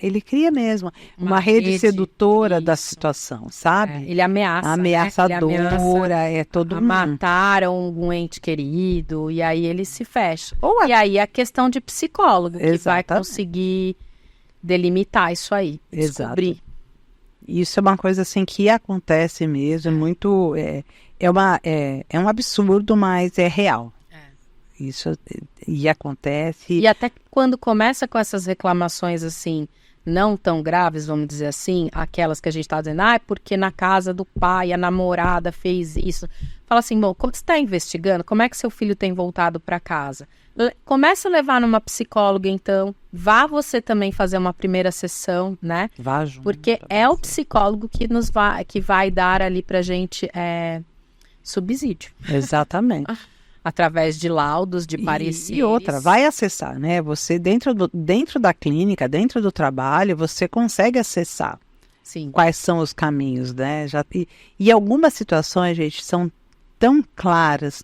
[SPEAKER 1] ele cria mesmo uma rede sedutora da situação, sabe?
[SPEAKER 2] Ele ameaça.
[SPEAKER 1] Ameaçadora,
[SPEAKER 2] Ele ameaça
[SPEAKER 1] todo mundo.
[SPEAKER 2] Matar um ente querido, e aí ele se fecha. E aí a questão de psicólogo, que vai conseguir delimitar isso aí, descobrir.
[SPEAKER 1] Exato. Isso é uma coisa assim que acontece mesmo, muito... É um absurdo, mas é real. Isso acontece.
[SPEAKER 2] E até quando começa com essas reclamações assim, não tão graves, vamos dizer assim, aquelas que a gente está dizendo, é porque na casa do pai a namorada fez isso. Fala assim, bom, como você está investigando, como é que seu filho tem voltado para casa? Começa a levar numa psicóloga, então. Vá você também fazer uma primeira sessão, né?
[SPEAKER 1] Vá junto.
[SPEAKER 2] Porque é o psicólogo que vai dar ali pra gente subsídio.
[SPEAKER 1] Exatamente.
[SPEAKER 2] Através de laudos, de pareceres.
[SPEAKER 1] E outra, vai acessar, né? Você dentro da clínica, dentro do trabalho, você consegue acessar.
[SPEAKER 2] Sim.
[SPEAKER 1] Quais são os caminhos, né? E algumas situações, gente, são tão claras,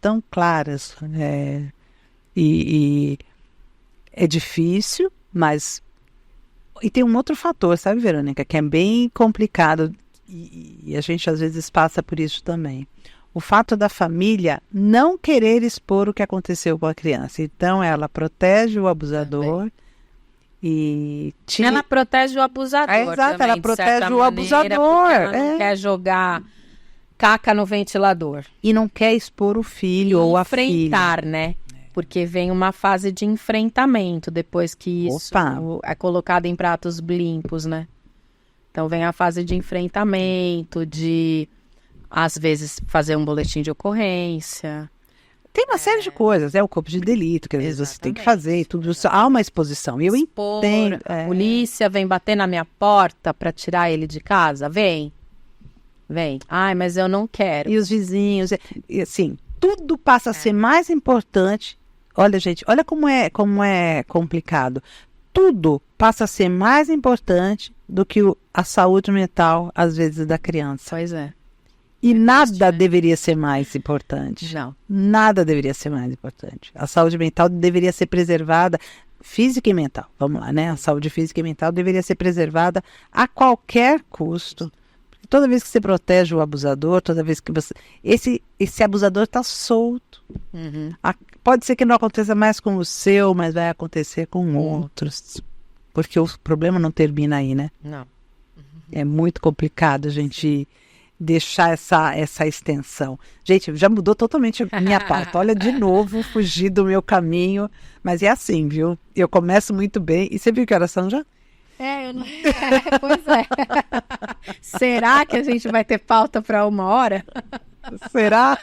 [SPEAKER 1] e é difícil, mas... E tem um outro fator, sabe, Verônica, que é bem complicado, e a gente às vezes passa por isso também. O fato da família não querer expor o que aconteceu com a criança. Então, ela protege o abusador
[SPEAKER 2] Ela protege o abusador
[SPEAKER 1] exato,
[SPEAKER 2] também,
[SPEAKER 1] ela protege o abusador.
[SPEAKER 2] Ela não quer jogar caca no ventilador.
[SPEAKER 1] E não quer expor o filho ou a filha.
[SPEAKER 2] Enfrentar, né? Porque vem uma fase de enfrentamento depois que isso é colocado em pratos limpos, né? Então, vem a fase de enfrentamento, de... às vezes fazer um boletim de ocorrência.
[SPEAKER 1] Tem uma série de coisas, o corpo de delito, que às vezes você tem que fazer e tudo isso. Há uma exposição. Eu entendo.
[SPEAKER 2] A polícia vem bater na minha porta para tirar ele de casa? Vem. Ai, mas eu não quero.
[SPEAKER 1] E os vizinhos, e assim, tudo passa a ser mais importante. Olha, gente, olha como é complicado. Tudo passa a ser mais importante do que a saúde mental, às vezes, da criança.
[SPEAKER 2] Pois é.
[SPEAKER 1] E nada deveria ser mais importante.
[SPEAKER 2] Não.
[SPEAKER 1] Nada deveria ser mais importante. A saúde mental deveria ser preservada, física e mental. Vamos lá, né? A saúde física e mental deveria ser preservada a qualquer custo. Toda vez que você protege o abusador, toda vez que você... Esse abusador está solto.
[SPEAKER 2] Uhum.
[SPEAKER 1] Pode ser que não aconteça mais com o seu, mas vai acontecer com outros. Porque o problema não termina aí, né?
[SPEAKER 2] Não.
[SPEAKER 1] Uhum. É muito complicado a gente... deixar essa extensão. Gente, já mudou totalmente a minha pauta. Olha, de novo, fugi do meu caminho. Mas é assim, viu? Eu começo muito bem. E você viu que horas são já?
[SPEAKER 2] Pois é. Será que a gente vai ter pauta para 1 hora?
[SPEAKER 1] Será?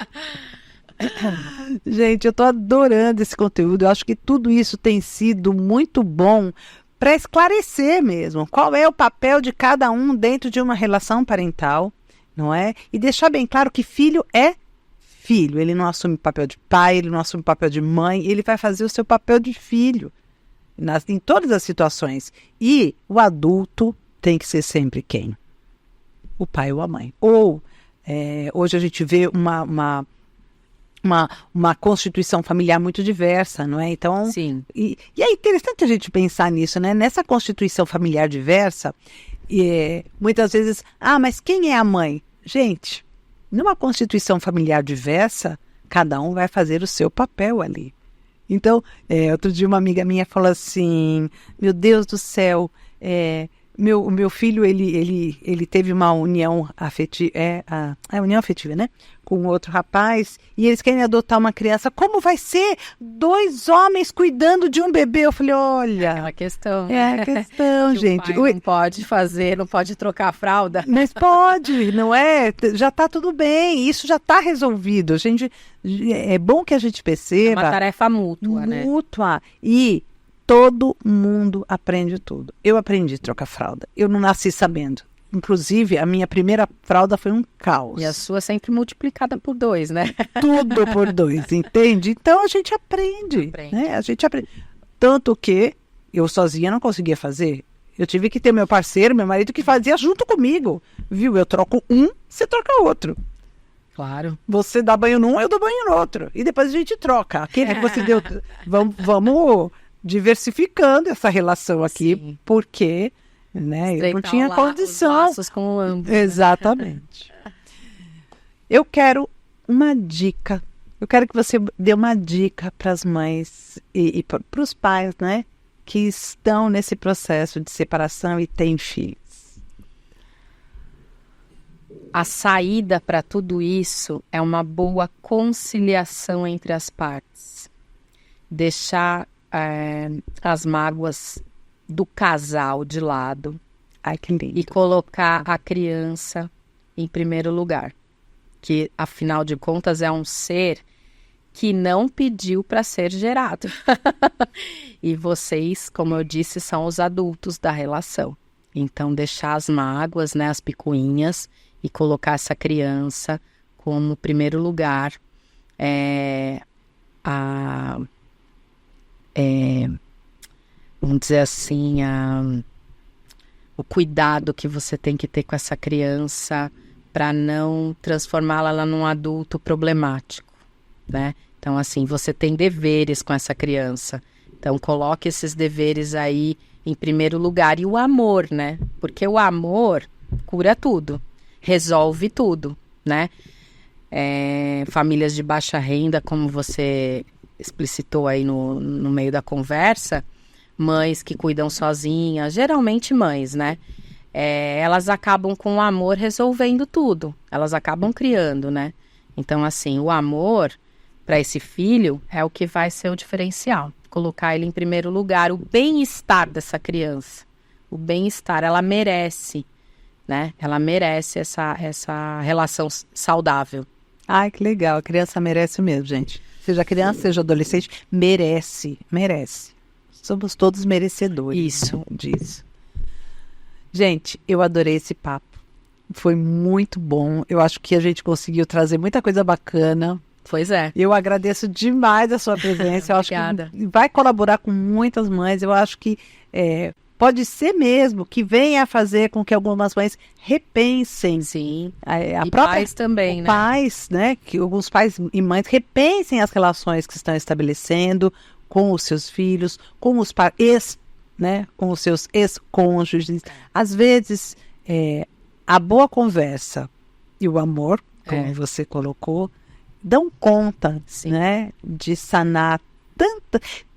[SPEAKER 1] Gente, eu tô adorando esse conteúdo. Eu acho que tudo isso tem sido muito bom para esclarecer mesmo qual é o papel de cada um dentro de uma relação parental. Não é? E deixar bem claro que filho é filho. Ele não assume o papel de pai, ele não assume o papel de mãe, ele vai fazer o seu papel de filho em todas as situações. E o adulto tem que ser sempre quem? O pai ou a mãe. Ou, hoje a gente vê uma constituição familiar muito diversa, não é? Então,
[SPEAKER 2] sim.
[SPEAKER 1] E é interessante a gente pensar nisso, né? Nessa constituição familiar diversa, muitas vezes, mas quem é a mãe? Gente, numa constituição familiar diversa, cada um vai fazer o seu papel ali. Então, outro dia uma amiga minha falou assim, meu Deus do céu, o meu filho, ele teve uma união afetiva, união afetiva, né? Com outro rapaz, e eles querem adotar uma criança. Como vai ser 2 homens cuidando de um bebê? Eu falei, olha...
[SPEAKER 2] Aquela questão.
[SPEAKER 1] É a questão,
[SPEAKER 2] que
[SPEAKER 1] gente.
[SPEAKER 2] O pai não pode fazer, não pode trocar a fralda.
[SPEAKER 1] Mas pode, não é? Já está tudo bem, isso já está resolvido. É bom que a gente perceba...
[SPEAKER 2] É uma tarefa mútua, né?
[SPEAKER 1] Mútua. E todo mundo aprende tudo. Eu aprendi a trocar fralda. Eu não nasci sabendo. Inclusive, a minha primeira fralda foi um caos.
[SPEAKER 2] E a sua sempre multiplicada por 2, né?
[SPEAKER 1] Tudo por 2, entende? Então, a gente aprende. Né? A gente aprende. Tanto que eu sozinha não conseguia fazer. Eu tive que ter meu parceiro, meu marido, que fazia junto comigo. Viu? Eu troco um, você troca outro.
[SPEAKER 2] Claro.
[SPEAKER 1] Você dá banho num, eu dou banho no outro. E depois a gente troca. Aquele que você deu... Vamos diversificando essa relação aqui,
[SPEAKER 2] Sim.
[SPEAKER 1] Porque... Né? Eu não tinha condição.
[SPEAKER 2] Com ambos,
[SPEAKER 1] exatamente. Eu quero uma dica. Eu quero que você dê uma dica para as mães e para os pais, né? Que estão nesse processo de separação e têm filhos.
[SPEAKER 2] A saída para tudo isso é uma boa conciliação entre as partes. Deixar as mágoas do casal de lado.
[SPEAKER 1] Ai, que lindo.
[SPEAKER 2] E colocar a criança em primeiro lugar, que afinal de contas é um ser que não pediu para ser gerado. E vocês, como eu disse, são os adultos da relação. Então deixar as mágoas, né, as picuinhas, e colocar essa criança como primeiro lugar. Vamos dizer assim, o cuidado que você tem que ter com essa criança para não transformá-la num adulto problemático, né? Então, assim, você tem deveres com essa criança. Então, coloque esses deveres aí em primeiro lugar. E o amor, né? Porque o amor cura tudo, resolve tudo, né? Famílias de baixa renda, como você explicitou aí no meio da conversa... Mães que cuidam sozinhas, geralmente mães, né? Elas acabam com o amor resolvendo tudo. Elas acabam criando, né? Então, assim, o amor para esse filho é o que vai ser o diferencial. Colocar ele em primeiro lugar, o bem-estar dessa criança. O bem-estar, ela merece, né? Ela merece essa relação saudável.
[SPEAKER 1] Ai, que legal. A criança merece mesmo, gente. Seja criança, seja adolescente, merece. Somos todos merecedores disso. Gente, eu adorei esse papo. Foi muito bom. Eu acho que a gente conseguiu trazer muita coisa bacana.
[SPEAKER 2] Pois é.
[SPEAKER 1] Eu agradeço demais a sua presença. Eu acho que vai colaborar com muitas mães. Eu acho que pode ser mesmo que venha a fazer com que algumas mães repensem.
[SPEAKER 2] Sim.
[SPEAKER 1] E
[SPEAKER 2] pais também, né?
[SPEAKER 1] Pais, né? Que alguns pais e mães repensem as relações que estão estabelecendo com os seus filhos, com os né, com os seus ex-cônjuges. Às vezes, a boa conversa e o amor, como você colocou, dão conta, né, de sanar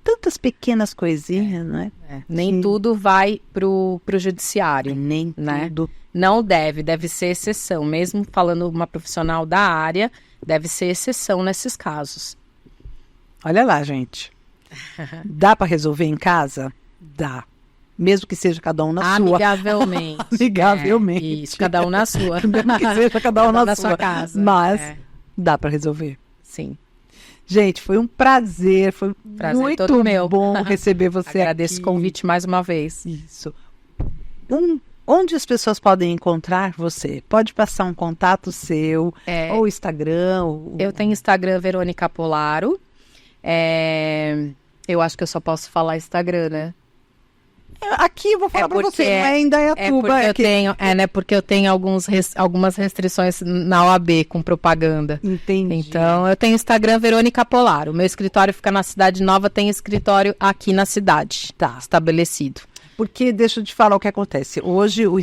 [SPEAKER 1] tantas pequenas coisinhas, né?
[SPEAKER 2] Nem tudo vai pro judiciário.
[SPEAKER 1] Nem
[SPEAKER 2] né?
[SPEAKER 1] tudo.
[SPEAKER 2] Não deve ser exceção. Mesmo falando uma profissional da área, deve ser exceção nesses casos.
[SPEAKER 1] Olha lá, gente. Dá para resolver em casa? Dá. Mesmo que seja cada um na sua.
[SPEAKER 2] Amigavelmente.
[SPEAKER 1] Amigavelmente.
[SPEAKER 2] Isso, cada um na sua.
[SPEAKER 1] Mesmo que seja cada um na sua
[SPEAKER 2] casa.
[SPEAKER 1] Mas dá para resolver.
[SPEAKER 2] Sim.
[SPEAKER 1] Gente, foi um prazer. Foi muito
[SPEAKER 2] todo meu.
[SPEAKER 1] bom receber você
[SPEAKER 2] Agradeço
[SPEAKER 1] aqui.
[SPEAKER 2] o convite mais uma vez.
[SPEAKER 1] Isso. Onde as pessoas podem encontrar você? Pode passar um contato seu, ou Instagram.
[SPEAKER 2] Eu tenho Instagram, Verônica Polaro. Eu acho que eu só posso falar Instagram, né?
[SPEAKER 1] Aqui eu vou falar pra você, não é em Indaiatuba.
[SPEAKER 2] Porque eu tenho algumas restrições na OAB com propaganda.
[SPEAKER 1] Entendi.
[SPEAKER 2] Então, eu tenho Instagram, Verônica Polaro. Meu escritório fica na Cidade Nova, tem escritório aqui na cidade. Tá. Estabelecido.
[SPEAKER 1] Porque, deixa eu te falar o que acontece. Hoje, o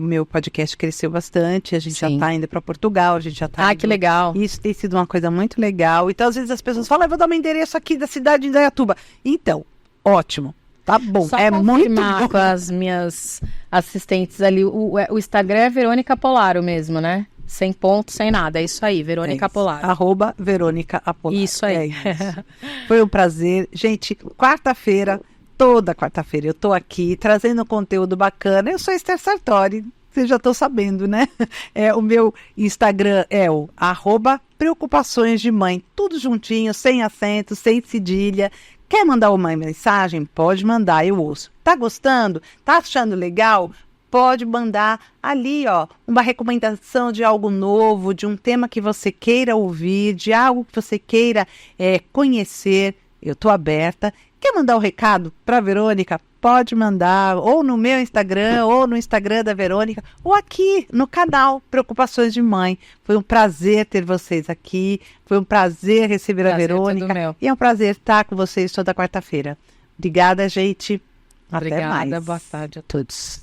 [SPEAKER 1] meu podcast cresceu bastante. A gente já está indo para Portugal, a gente já está
[SPEAKER 2] que legal.
[SPEAKER 1] Isso tem sido uma coisa muito legal. Então, às vezes, as pessoas falam, eu vou dar meu endereço aqui da cidade de Indaiatuba. Então, ótimo. Tá bom,
[SPEAKER 2] Só
[SPEAKER 1] é muito
[SPEAKER 2] confirmar
[SPEAKER 1] bom.
[SPEAKER 2] com as minhas assistentes ali. O Instagram é Verônica Polaro mesmo, né? Sem ponto, sem nada. É isso aí, Verônica Polaro.
[SPEAKER 1] @Verônica Apolaro.
[SPEAKER 2] Isso aí.
[SPEAKER 1] É isso. Foi um prazer. Gente, quarta-feira, toda quarta-feira, eu tô aqui trazendo um conteúdo bacana. Eu sou Esther Sartori, vocês já estão sabendo, né? O meu Instagram é o @preocupações de mãe. Tudo juntinho, sem acento, sem cedilha. Quer mandar uma mensagem? Pode mandar, eu ouço. Tá gostando? Tá achando legal? Pode mandar ali, ó, uma recomendação de algo novo, de um tema que você queira ouvir, de algo que você queira conhecer. Eu estou aberta. Quer mandar um recado para a Verônica? Pode mandar, ou no meu Instagram, ou no Instagram da Verônica, ou aqui no canal Preocupações de Mãe. Foi um prazer ter vocês aqui, foi um prazer receber a Verônica. E é um prazer estar com vocês toda quarta-feira. Obrigada, gente. Até mais.
[SPEAKER 2] Obrigada, boa tarde a todos.